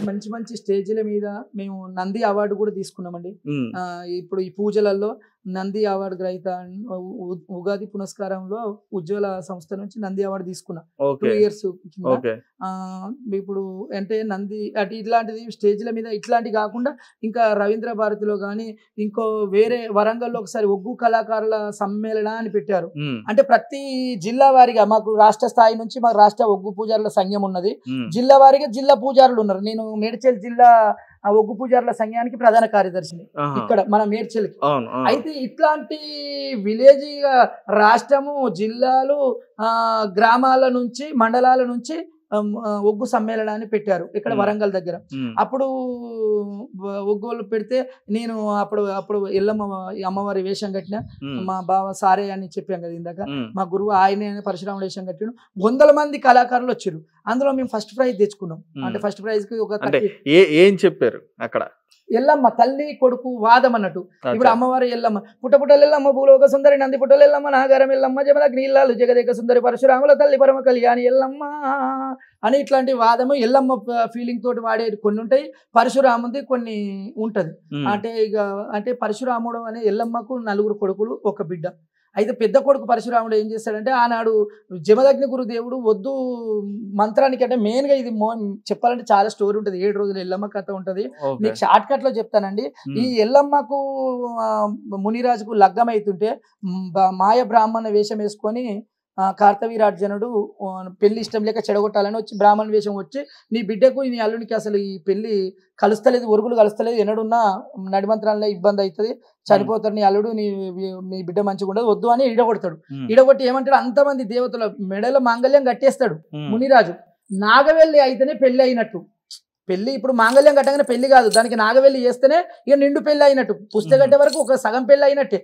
Speaker 3: మంచి మంచి స్టేజ్ల మీద మేము నంది అవార్డు కూడా తీసుకున్నామండి. ఇప్పుడు ఈ పూజలలో నంది అవార్డు గ్రహీత, ఉగాది పునస్కారంలో ఉజ్వల సంస్థ నుంచి నంది అవార్డు తీసుకున్నా 2 years కింద. ఇప్పుడు అంటే నంది అటు ఇట్లాంటిది స్టేజ్ల మీద ఇట్లాంటివి కాకుండా ఇంకా రవీంద్ర భారతిలో కానీ ఇంకో వేరే వరంగల్లో ఒకసారి ఒగ్గు కళాకారుల సమ్మేళన అని పెట్టారు. అంటే ప్రతి జిల్లా వారిగా, మాకు రాష్ట్ర స్థాయి నుంచి మాకు రాష్ట్ర ఒగ్గు పూజారుల సంఘం ఉన్నది, జిల్లా వారిగా జిల్లా పూజారులు ఉన్నారు. నేను మేడ్చల్ జిల్లా ఒగ్గు పూజారుల సంఘానికి ప్రధాన కార్యదర్శిని ఇక్కడ మన మేడ్చల్కి. అయితే ఇట్లాంటి విలేజ్ రాష్ట్రము, జిల్లాలు, గ్రామాల నుంచి, మండలాల నుంచి ఒగ్గు సమ్మేళనాన్ని పెట్టారు ఇక్కడ వరంగల్ దగ్గర. అప్పుడు ఒగ్గోళ్ళు పెడితే నేను అప్పుడు ఎల్లమ్మ అమ్మవారి వేషం కట్టిన, మా బావ సారే అని చెప్పాం కదా ఇందాక, మా గురువు ఆయనే పరశురాముడు వేషం కట్టిన. 100 మంది కళాకారులు వచ్చారు. అందులో మేము ఫస్ట్ ప్రైజ్ తెచ్చుకున్నాం. అంటే ఫస్ట్ ప్రైజ్ కి
Speaker 2: ఏం చెప్పారు అక్కడ?
Speaker 3: ఎల్లమ్మ తల్లి కొడుకు వాదం అన్నట్టు. ఇప్పుడు అమ్మవారి ఎల్లమ్మ, పుట్టపుట్టలు ఎల్లమ్మ, భూలోక సుందరి, నంది పుట్టలు ఎల్లమ్మ, నాగారం ఎల్లమ్మ, జమదగ్ని ఇల్లాలు, జగదేక సుందరి, పరశురాముల తల్లి పరమ కళ్యాణి ఎల్లమ్మ అని ఇట్లాంటి వాదము ఎల్లమ్మ ఫీలింగ్ తోటి వాడేది కొన్ని ఉంటాయి, పరశురాముది కొన్ని ఉంటది. అంటే పరశురాముడు అనే ఎల్లమ్మకు 4 కొడుకులు, 1 బిడ్డ. అయితే పెద్ద కొడుకు పరశురాముడు ఏం చేస్తాడంటే, ఆనాడు జమదగ్ని గురుదేవుడు వద్దు మంత్రానికి, అంటే మెయిన్ గా ఇది చెప్పాలంటే చాలా స్టోరీ ఉంటుంది, 7 రోజులు ఎల్లమ్మ కథ ఉంటది. మీకు షార్ట్ కట్ లో చెప్తానండి. ఈ ఎల్లమ్మకు మునిరాజుకు లగ్గం అవుతుంటే మాయ బ్రాహ్మణ వేషం వేసుకొని కార్తవీరార్జునుడు పెళ్లి ఇష్టం లేక చెడగొట్టాలని వచ్చి బ్రాహ్మణ వేషం వచ్చి, నీ బిడ్డకు నీ అల్లునికి అసలు ఈ పెళ్లి కలుస్తలేదు, ఒరుగులు కలుస్తలేదు, ఎన్నడున్నా నడిమంత్రాల్లో ఇబ్బంది అవుతుంది, చనిపోతాడు నీ అల్లుడు, నీ బిడ్డ మంచిగా ఉండదు, వద్దు అని ఇడగొడతాడు. ఇడగొట్టి ఏమంటాడు, అంతమంది దేవతల మెడలో మాంగళ్యం కట్టేస్తాడు మునిరాజు. నాగవెల్లి అయితేనే పెళ్లి అయినట్టు. పెళ్లి ఇప్పుడు మాంగళ్యం కట్టగానే పెళ్లి కాదు, దానికి నాగవెల్లి చేస్తేనే ఇక నిండు పెళ్లి అయినట్టు. పుస్తకట్టే వరకు ఒక సగం పెళ్లి అయినట్టే,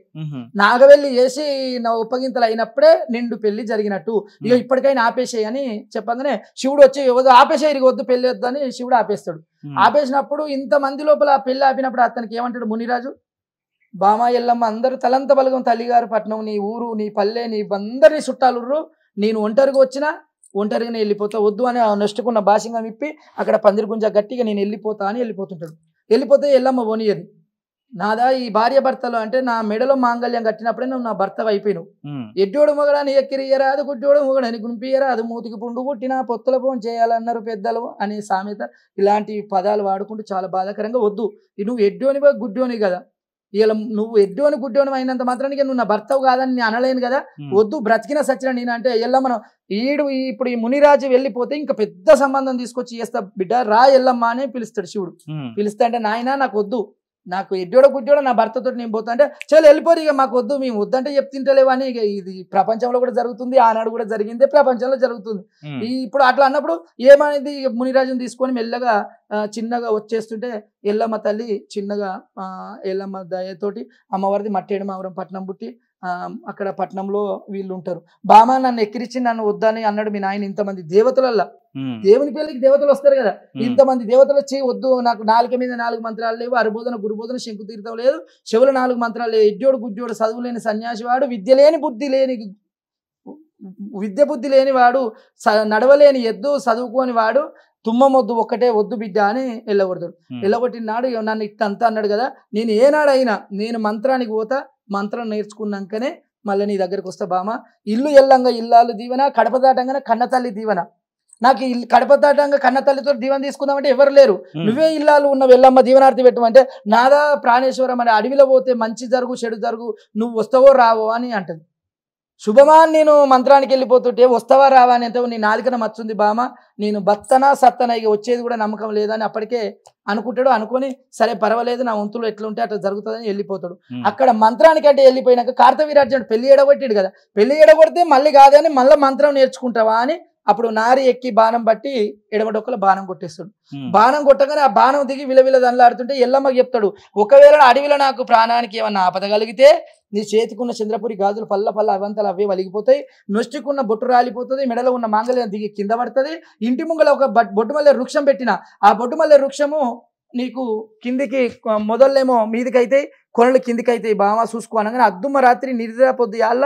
Speaker 3: నాగవెల్లి చేసి నా ఉప్పగింతలు అయినప్పుడే నిండు పెళ్లి జరిగినట్టు. ఇక ఇప్పటికైనా ఆపేసేయి అని చెప్పగానే శివుడు వచ్చి ఆపేసేయి, వద్దు పెళ్లి వద్దు అని శివుడు ఆపేస్తాడు. ఆపేసినప్పుడు ఇంతమంది లోపల పెళ్లి ఆపినప్పుడు అతనికి ఏమంటాడు మునిరాజు, బామా ఎల్లమ్మ అందరూ తలంత బలగం తల్లిగారు పట్నం, నీ ఊరు, నీ పల్లె, నీ అందరినీ చుట్టాలుర్రు, నేను ఒంటరిగా వచ్చినా ఒంటరిగానే వెళ్ళిపోతా, వద్దు అని నొష్టుకున్న భాషంగా విప్పి అక్కడ పందిరి గుంజ గట్టిగా నేను వెళ్ళిపోతా అని వెళ్ళిపోతుంటాడు. వెళ్ళిపోతే ఎల్లమ్మ పోనీయది. నాదా ఈ భార్య భర్తలు అంటే నా మెడలో మాంగళ్యం కట్టినప్పుడే నువ్వు నా భర్త అయిపోయినావు, ఎడ్డోడు మొగడాని ఎక్కిరియరా, అది గుడ్డోడు మొగడని గుంపియరా, అది మూతికి పుండు పుట్టినా పొత్తుల పోం చేయాలన్నారు పెద్దలు అనే సామెత, ఇలాంటి పదాలు వాడుకుంటూ చాలా బాధాకరంగా, వద్దు నువ్వు ఎడ్డోని గుడ్డోని కదా, ఇలా నువ్వు ఎడ్డోని గుడ్డోని అయినంత మాత్రానికి నువ్వు నా భర్తవు కాదని నేను అనలేను కదా, వద్దు బ్రతికిన సచిన నేను అంటే ఎల్లమ్మ ఇప్పుడు ఈ మునిరాజు వెళ్ళిపోతే ఇంకా పెద్ద సంబంధం తీసుకొచ్చి చేస్తా బిడ్డ, రా ఎల్లమ్మ అని పిలుస్తాడు శివుడు. పిలుస్తా అంటే నాయన నాకు వద్దు, నాకు ఎడ్డోడో గుడ్డోడో నా భర్తతో నేను పోతా అంటే చాలా వెళ్ళిపోరు, ఇక మాకు వద్దు, మేము వద్దంటే చెప్తుంటలేవు అని. ఇక ఇది ప్రపంచంలో కూడా జరుగుతుంది, ఆనాడు కూడా జరిగింది, ప్రపంచంలో జరుగుతుంది. ఇప్పుడు అట్లా అన్నప్పుడు ఏమనేది, మునిరాజుని తీసుకొని మెల్లగా చిన్నగా వచ్చేస్తుంటే ఎల్లమ్మ తల్లి చిన్నగా ఎల్లమ్మ దయతోటి అమ్మవారిది మట్టేడుమావరం పట్నం పుట్టి అక్కడ పట్నంలో వీళ్ళు ఉంటారు. బామా నన్ను ఎక్కిరిచ్చి నన్ను వద్దని అన్నాడు మీ నాయన. ఇంతమంది దేవతలల్లా, దేవుని పెళ్లికి దేవతలు వస్తారు కదా, ఇంతమంది దేవతలు వచ్చి వద్దు, నాకు నాలుక మీద 4 మంత్రాలు లేవు, అరుబోధన గురుబోధన శంకు తీర్థం లేదు, చెవులు 4 మంత్రాలు లేవు, ఎడ్డోడు గుడ్డోడు చదువు లేని సన్యాసి వాడు, విద్య బుద్ధి లేని వాడు, నడవలేని ఎద్దు, చదువుకోని వాడు, తుమ్మమొద్దు ఒక్కటే వద్దు బిడ్డ అని వెళ్ళగొడతాడు. వెళ్ళగొట్టినాడు నన్ను ఇట్టంతా అన్నాడు కదా, నేను ఏనాడైనా నేను మంత్రానికి పోతా, మంత్రం నేర్చుకున్నాకనే మళ్ళీ నీ దగ్గరికి వస్తా బామ, ఇల్లు ఎల్లంగా ఇల్లాలు దీవెన, కడప దాటంగానే కన్నతల్లి దీవెన, నాకు కడప దాటంగా కన్న తల్లితో దీవెన తీసుకుందామంటే ఎవరు లేరు, నువ్వే ఇల్లాలు ఉన్న వెళ్ళమ్మ దీవెనార్తి పెట్టమంటే నాదా ప్రాణేశ్వరం అనే అడవిలో పోతే మంచి జరుగు చెడు జరుగు, నువ్వు వస్తావో రావో అని అంటది. శుభమా నేను మంత్రానికి వెళ్ళిపోతుంటే వస్తావా రావా అని ఎంత నీ నాలుకన మచ్చుంది బామ, నేను బత్తనా సత్తనా ఇక వచ్చేది కూడా నమ్మకం లేదని అప్పటికే అనుకుంటాడు. అనుకొని సరే పర్వాలేదు నా వంతులు ఎట్లుంటే అట్లా జరుగుతుందని వెళ్ళిపోతాడు. అక్కడ మంత్రానికి అంటే వెళ్ళిపోయినాక కార్తవీర్యార్జునుడు పెళ్లి ఎడగొట్టాడు కదా, పెళ్లి ఎడగొడితే మళ్ళీ కాదని మళ్ళీ మంత్రం నేర్చుకుంటావా అని అప్పుడు నారి ఎక్కి బాణం బట్టి ఎడమడొక్కల బాణం కొట్టేస్తాడు. బాణం కొట్టగానే ఆ బాణం దిగి విలవిల దండలాడుతుంటే ఎల్లమ్మకి చెప్తాడు, ఒకవేళ అడవిలో నాకు ప్రాణానికి ఏమన్నా ఆపద కలిగితే నీ చేతికున్న చంద్రపురి గాజులు పల్ల పల్ల అవంతలు అవే వలిగిపోతాయి, నొష్టికున్న బొట్టు రాలిపోతుంది, మెడలో ఉన్న మాంగళ్యం దిగి కింద పడుతుంది, ఇంటి ముంగల ఒక బొట్టుమల్లె వృక్షం పెట్టిన ఆ బొట్టుమల్లె వృక్షము నీకు కిందికి మొదలేమో మీదికైతే కొనలు కిందికైతే బామ చూసుకో అనగానే అద్దుమ్మ రాత్రి నిద్ర పొద్దు యాళ్ళ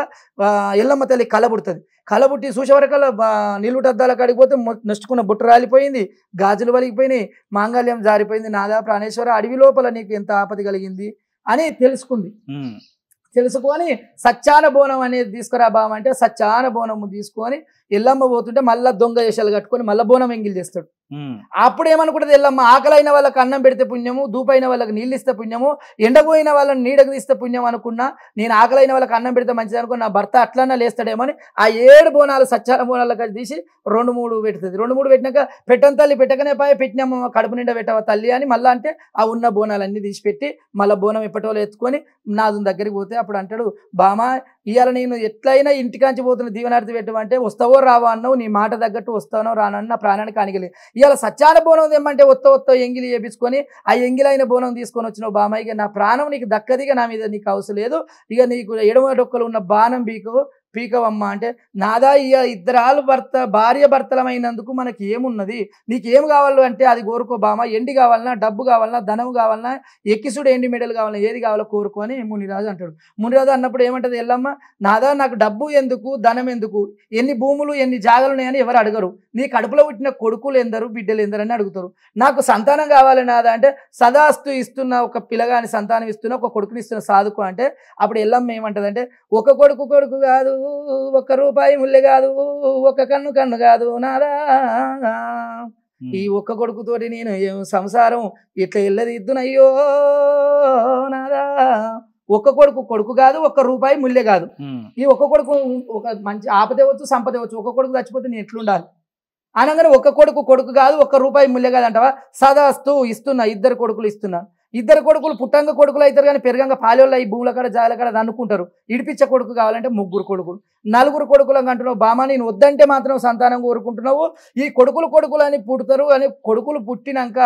Speaker 3: ఎల్లమ్మ తల్లి కలబుడుతుంది. కలబుట్టి చూసేవరకల్లా నిలువుటద్దాల కాడికి పోతే నొచ్చుకున్న బొట్టు రాలిపోయింది, గాజులు వలిగిపోయినాయి, మాంగళ్యం జారిపోయింది. నాదా ప్రాణేశ్వర అడవి లోపల నీకు ఎంత ఆపద కలిగింది అని తెలుసుకుంది. తెలుసుకొని సచ్చాన బోనం అనేది తీసుకురా బామ అంటే సచ్చాన బోనము తీసుకొని ఎల్లమ్మ పోతుంటే మళ్ళా దొంగ వేషాలు కట్టుకొని మళ్ళీ బోనం ఎంగిల్ చేస్తాడు. అప్పుడు ఏమనుకుంటుంది ఎల్లమ్మ, ఆకలైన వాళ్ళకి అన్నం పెడితే పుణ్యము, దూపైన వాళ్ళకి నీళ్ళు ఇస్తే పుణ్యము, ఎండపోయిన వాళ్ళని నీడకు తీస్తే పుణ్యం అనుకున్నా, నేను ఆకలైన వాళ్ళకి అన్నం పెడితే మంచిది అనుకుని నా భర్త అట్లన్నా లేస్తాడేమో అని ఆ 7 బోనాలు సచ్చాన బోనాలకు తీసి 2-3 పెడుతుంది. 2-3 పెట్టినాక పెట్టని తల్లి పెట్టకనే పాయ పెట్టినాము కడుపు నిండా పెట్టవ తల్లి అని మళ్ళీ అంటే ఆ ఉన్న బోనాలన్నీ తీసి పెట్టి మళ్ళీ బోనం ఎప్పటోళ్ళు ఎత్తుకొని నాదు దగ్గరికి పోతే అప్పుడు అంటాడు, బామా ఇవాళ నేను ఎట్లయినా ఇంటికాంచి పోతున్న దీవనార్థి పెట్టమంటే వస్తావో రావో అన్నావు, నీ మాట తగ్గట్టు వస్తానో రానని నా ప్రాణానికి అనిగలి. ఇవాళ సచ్చాన బోనం ఏమంటే ఒత్త ఎంగిలి చేపించుకొని ఆ ఎంగిలైన బోనం తీసుకొని వచ్చినావు బామ, ఇక నా ప్రాణం నీకు దక్కదిగా నా మీద నీకు అవసరం లేదు, ఇక నీకు ఎడమ డొక్కలు ఉన్న బాణం పీకవమ్మ అంటే నాదా ఇద్దరాలు భార్య భర్తలమైనందుకు మనకి ఏమున్నది, నీకేం కావాలి అంటే అది కోరుకో బామ, ఎండి కావాలన్నా డబ్బు కావాలన్నా ధనము కావాలన్నా ఎక్కిసుడు ఎండి మెడలు కావాలన్నా ఏది కావాలో కోరుకొని మునిరాజు అంటాడు. మునిరాజు అన్నప్పుడు ఏమంటది ఎల్లమ్మ, నాదా నాకు డబ్బు ఎందుకు ధనం ఎందుకు, ఎన్ని భూములు ఎన్ని జాగాలు ఉన్నాయని ఎవరు అడగరు, నీ కడుపులో పుట్టిన కొడుకులు ఎందరు బిడ్డలు ఎందరని అడుగుతారు, నాకు సంతానం కావాలి నాదా అంటే సదాస్తు ఇస్తున్న ఒక పిల్లగాని సంతానం ఇస్తున్న ఒక కొడుకుని ఇస్తున్న సాధుకు అంటే అప్పుడు ఎల్లమ్మ ఏమంటదంటే ఒక కొడుకు కాదు, 1 రూపాయి ముల్లె కాదు, 1 కన్ను కాదు నాదా, ఈ 1 కొడుకుతోటి నేను సంసారం ఇట్లా ఎల్లదిద్దునయ్యో నాదా, 1 కొడుకు కాదు, 1 రూపాయి ముల్లె కాదు, ఈ 1 కొడుకు ఒక మంచి ఆపదేవచ్చు సంపదేవచ్చు, 1 కొడుకు చచ్చిపోతే నేను ఎట్లుండాలి అనగానే 1 కొడుకు కాదు, 1 రూపాయి ముల్లె కాదు అంటావా, సదాస్తు ఇస్తున్నా 2 కొడుకులు ఇస్తున్నా, 2 కొడుకులు పుట్టంగా కొడుకులు అవుతారు కానీ పెరగంగా పాలెళ్ళు ఈ భూముల కాడ జాల కాడ అనుకుంటారు, ఇడిపించే కొడుకు కావాలంటే 3 కొడుకులు 4 కొడుకులకు అంటున్నావు బామా, నేను వద్దంటే మాత్రం సంతానం కోరుకుంటున్నావు, ఈ కొడుకులు అని పుడతారు అని కొడుకులు పుట్టినాక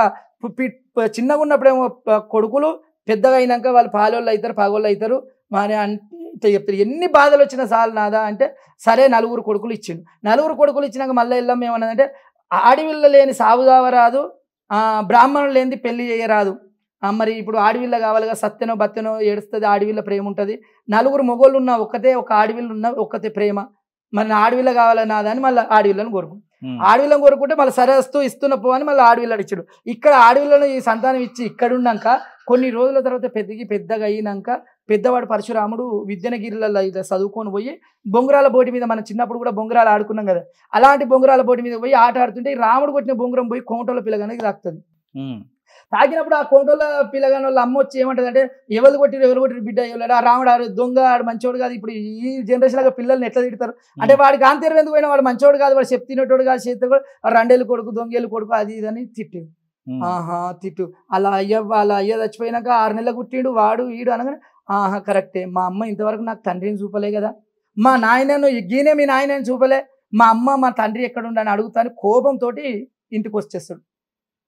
Speaker 3: చిన్నగా ఉన్నప్పుడేమో కొడుకులు పెద్దగా అయినాక వాళ్ళు పాలెళ్ళు అవుతారు పగోళ్ళు అవుతారు మరి అంటే చెప్తారు, ఎన్ని బాధలు వచ్చినా చాలు నాదా అంటే సరే 4 కొడుకులు ఇచ్చిండు. 4 కొడుకులు ఇచ్చినాక మళ్ళీ వెళ్ళాం ఏమన్నదంటే ఆడవిల్ల లేని సాగుదావ రాదు, బ్రాహ్మణులు లేనిది పెళ్లి చేయరాదు, మరి ఇప్పుడు ఆడవిల్ల కావాలిగా సత్తెనో బత్తెనో ఏడుస్తుంది, ఆడవిల్ల ప్రేమ ఉంటుంది, 4 మొగోళ్ళు ఉన్న ఒక ఆడవిల్ల ఉన్న ఒక్కతే ప్రేమ, మరి ఆడవిల్ల కావాలని నాదని మళ్ళీ ఆడవిల్లను ఆడవిల్లను కోరుకుంటే మళ్ళీ సరస్తూ ఇస్తున్న పో అని మళ్ళీ ఆడవిల్లడు ఇచ్చాడు. ఇక్కడ ఆడవిల్లను ఈ సంతానం ఇచ్చి ఇక్కడ ఉన్నాక కొన్ని రోజుల తర్వాత పెద్దగా అయినాక పెద్దవాడు పరశురాముడు విద్యనగిరిలలో ఇలా చదువుకొని పోయి బొంగరాల బోటి మీద మనం చిన్నప్పుడు కూడా బొంగరాలు ఆడుకున్నాం కదా, అలాంటి బొంగరాల బోటి మీద పోయి ఆట ఆడుతుంటే రాముడు కొట్టిన బొంగరం పోయి కోమటోళ్ళ పిల్లగానికి తాకుతుంది. తాకినప్పుడు ఆ కోమటోళ్ళ పిల్లగాని వాళ్ళ అమ్మ వచ్చి ఏమంటుంది అంటే ఎవరు కొట్టిరు బిడ్డ ఎవరు, ఆ రాముడు ఆడు దొంగ ఆడు మంచోడు కాదు, ఇప్పుడు ఈ జనరేషన్ లాగా పిల్లల్ని ఎట్లా తిడతారు అంటే వాడికి ఆంతర్యం ఎందుకు పోయినా వాడు మంచోడు కాదు, వాడు చెప్తినోడు కాదు, చేతితో రెండేళ్ళు కొడుకు దొంగేళ్ళు కొడుకు అది ఇది అని తిట్టు. తిట్టు అలా అయ్య చచ్చిపోయినాక 6 నెలలు పుట్టిండు వాడు ఈడు అనగానే కరెక్టే, మా అమ్మ ఇంతవరకు నాకు తండ్రిని చూపలే కదా, మా నాయనను గీనే మీ నాయనని చూపలే, మా అమ్మ మా తండ్రి ఎక్కడుండని అడుగుతాను కోపంతో ఇంటికి వచ్చేస్తాడు.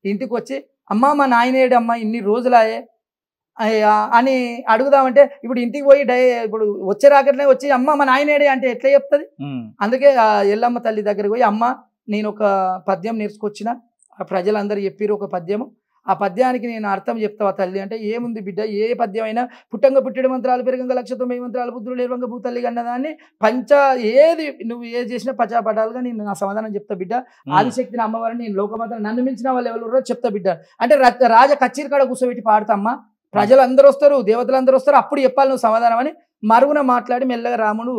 Speaker 3: ఇంటికి వచ్చి అమ్మ మా నాయనేడమ్మ ఇన్ని రోజులాయే అని అడుగుదామంటే ఇప్పుడు ఇంటికి పోయి ఇప్పుడు వచ్చే రాకట్లే వచ్చి అమ్మ మా నాయనేడే అంటే ఎట్లా చెప్తుంది. అందుకే ఆ ఎల్లమ్మ తల్లి దగ్గరికి పోయి అమ్మ నేను ఒక పద్యం నేర్చుకొచ్చిన, ప్రజలందరూ చెప్పిరు ఒక పద్యము, ఆ పద్యానికి నేను అర్థం చెప్తావా తల్లి అంటే ఏముంది బిడ్డ, ఏ పద్యం అయినా పుట్టంగా పుట్టెడు మంత్రాలు పెరగంగా 1,9 మంత్రాలు బుద్ధులు లేవంగా భూతల్లి అన్నదాన్ని ఏది నువ్వు ఏది చేసినా పచాపటాలుగా నేను నా సమాధానం చెప్తా బిడ్డ, ఆదిశక్తిని అమ్మవారిని నేను లోకమాత నన్ను మించిన వాళ్ళు ఎవరు చెప్తా బిడ్డ అంటే రాజ కచ్చీరి కాడ కూర్చోబెట్టి పాడతామ్మా, ప్రజలందరూ వస్తారు దేవతలందరూ వస్తారు అప్పుడు చెప్పాలి నువ్వు సమాధానం అని మరుగున మాట్లాడి మెల్లగా రాముడు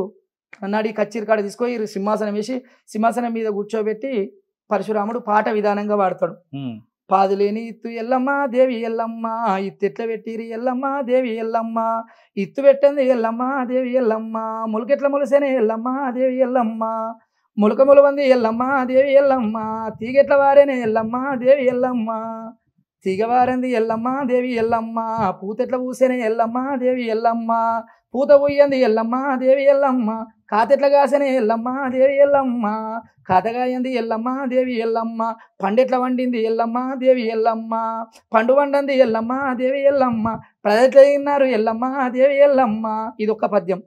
Speaker 3: అన్నాడు. ఈ కచ్చీరి కాడ తీసుకొని సింహాసనం వేసి సింహాసనం మీద కూర్చోబెట్టి పరశురాముడు పాట విధానంగా పాడతాడు. పాదులేని ఇత్తు ఎల్లమ్మ దేవి ఎల్లమ్మ, ఇత్తు ఎట్ల పెట్టిరి ఎల్లమ్మ దేవి ఎల్లమ్మ, ఇత్తు పెట్టంది ఎల్లమ్మ దేవి ఎల్లమ్మ, ములకెట్ల ములసేనే ఎల్లమ్మ దేవి ఎల్లమ్మ, ములక ములవంది ఎల్లమ్మ దేవి ఎల్లమ్మ, తీగెట్ల వారేనే ఎల్లమ్మ దేవి ఎల్లమ్మ, తీగవారంది ఎల్లమ్మ దేవి ఎల్లమ్మ, పూతెట్ల పూసేనే ఎల్లమ్మ దేవి ఎల్లమ్మ, పూత పోయింది ఎల్లమ్మ దేవి ఎల్లమ్మ, కాతెట్ల కాసనే ఎల్లమ్మ దేవి ఎల్లమ్మ, కాతగాయంది ఎల్లమ్మ దేవి ఎల్లమ్మ, పండెట్ల వండింది ఎల్లమ్మ దేవి ఎల్లమ్మ, పండు వండంది ఎల్లమ్మ దేవి ఎల్లమ్మ, ప్రజలు తిన్నారు ఎల్లమ్మ దేవి ఎల్లమ్మ. ఇది ఒక్క పద్యం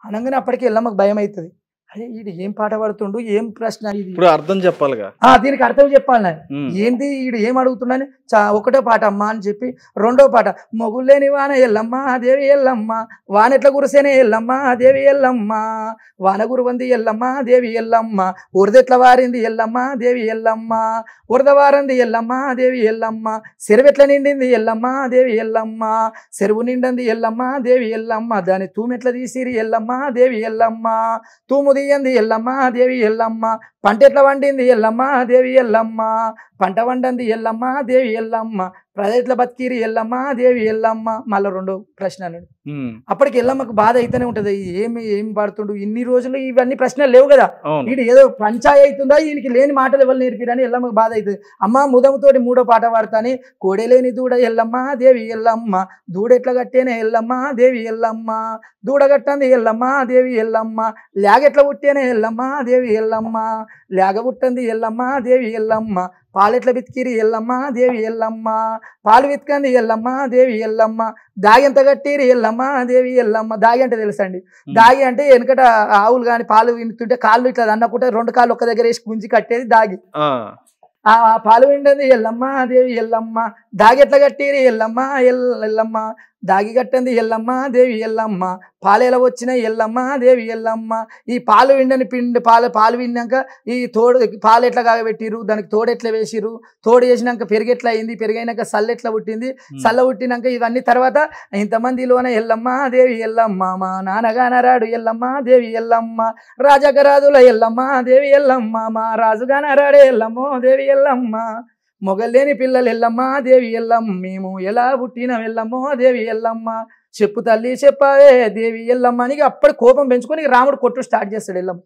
Speaker 3: అనగానే అప్పటికి ఎల్లమ్మకు భయం అవుతుంది. అరే ఇది ఏం పాట పాడుతుండు, ఏం ప్రశ్న ఇది,
Speaker 2: ఇప్పుడు అర్థం చెప్పాలిగా.
Speaker 3: దీనికి అర్థం చెప్పాలి నేను, ఏంది ఈడు ఏం అడుగుతున్నాను. ఒకటో పాట అమ్మ అని చెప్పి, రెండో పాట మొగుళ్ళేని వాన ఎల్లమ్మ దేవి ఎల్లమ్మ, వానెట్ల కురిసేనే ఎల్లమ్మ దేవి ఎల్లమ్మ, వాన గురువంది ఎల్లమ్మ దేవి ఎల్లమ్మ, ఉరదెట్ల వారింది ఎల్లమ్మ దేవి ఎల్లమ్మ, ఉరద వారంది ఎల్లమ్మ దేవి ఎల్లమ్మ, చెరువెట్ల నిండింది ఎల్లమ్మ దేవి ఎల్లమ్మ, చెరువు నిండింది ఎల్లమ్మ దేవి ఎల్లమ్మ, దాని తూమెట్ల తీసిరి ఎల్లమ్మ దేవి ఎల్లమ్మ, తూము తీయంది ఎల్లమ్మ దేవి ఎల్లమ్మ, పంట ఎట్ల వండింది ఎల్లమ్మ దేవి ఎల్లమ్మ, పంట వండంది ఎల్లమ్మ దేవి ఎల్లమ్మ, ప్రజెట్ల బతికిరి ఎల్లమ్మ దేవి ఎల్లమ్మ. మళ్ళీ రెండో ప్రశ్న అన్నాడు. అప్పటికి ఎల్లమ్మకు బాధ అయితేనే ఉంటది, ఏం పడుతుండు ఇన్ని రోజులు, ఇవన్నీ ప్రశ్నలు లేవు కదా, వీడు ఏదో పంచాయి అవుతుందా, ఈయనకి లేని మాటలు ఎవరు నేర్పిరని ఎల్లమ్మకు బాధ అవుతుంది. అమ్మ ముదముతోటి మూడో పాట పాడతాని, కోడలేని దూడ ఎల్లమ్మ దేవి ఎల్లమ్మ, దూడెట్ల కట్టేనే ఎల్లమ్మ దేవి ఎల్లమ్మ, దూడగట్టంది ఎల్లమ్మ దేవి ఎల్లమ్మ, లాగెట్ల పుట్టేనే ఎల్లమ్మ దేవి ఎల్లమ్మ, లాగ పుట్టంది ఎల్లమ్మ దేవి ఎల్లమ్మ, పాలెట్ల బితికిరి ఎల్లమ్మ దేవి ఎల్లమ్మ, పాలు విత్కంది ఎల్లమ్మ దేవి ఎల్లమ్మ, దాగి ఎంత కట్టిరి ఎల్లమ్మ దేవి ఎల్లమ్మ. దాగి అంటే తెలుసండి, దాగి అంటే వెనకట ఆవులు కానీ పాలు వింటుంటే కాళ్ళు ఇట్లా అన్నకుంటే రెండు కాళ్ళు ఒక్క దగ్గర వేసి గుంజి కట్టేది దాగి. ఆ పాలు విండది ఎల్లమ్మ దేవి ఎల్లమ్మ, దాగి ఎట్లా కట్టిరి ఎల్లమ్మ ఎల్లమ్మ, దాగి కట్టంది ఎల్లమ్మ దేవి ఎల్లమ్మ, పాలేలా వచ్చిన ఎల్లమ్మ దేవి ఎల్లమ్మ, ఈ పాలు విండని పిండి పాలు విన్నాక ఈ తోడు పాలు ఎట్లా కాగబెట్టిరు, దానికి తోడు ఎట్లా వేసిరు, తోడు వేసినాక పెరిగెట్లా అయింది, పెరిగైనాక సల్ల ఎట్లా పుట్టింది, సల్ల పుట్టినాక ఇవన్నీ తర్వాత ఇంతమందిలోన ఎల్లమ్మ దేవి ఎల్లమ్మ, మా నాన్నగానరాడు ఎల్లమ్మ దేవి ఎల్లమ్మ, రాజగరాజుల ఎల్లమ్మ దేవి ఎల్లమ్మ, మా రాజుగానరాడే ఎల్లమ్మో దేవి ఎల్లమ్మ, మొగలేని పిల్లలు ఎల్లమ్మ దేవి ఎల్లమ్మ, మేము ఎలా పుట్టిన ఎల్లమ్మో దేవి ఎల్లమ్మ, చెప్పు తల్లి చెప్పవే దేవి ఎల్లమ్మ అని అప్పుడు కోపం పెంచుకొని రాముడు కొట్టు స్టార్ట్ చేస్తాడు ఎల్లమ్మ.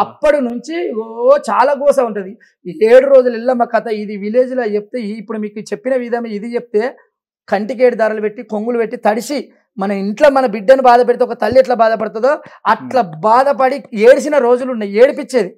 Speaker 3: అప్పటి నుంచి చాలా గోస ఉంటది. 7 రోజులు ఎల్లమ్మ కథ ఇది విలేజ్ లో చెప్తే, ఇప్పుడు మీకు చెప్పిన విధంగా ఇది చెప్తే కంటికేడు ధరలు పెట్టి కొంగులు పెట్టి తడిసి, మన ఇంట్లో మన బిడ్డను బాధ పెడితే ఒక తల్లి ఎట్లా బాధపడుతుందో అట్లా బాధపడి ఏడిసిన రోజులు ఉన్నాయి, ఏడిపించేది.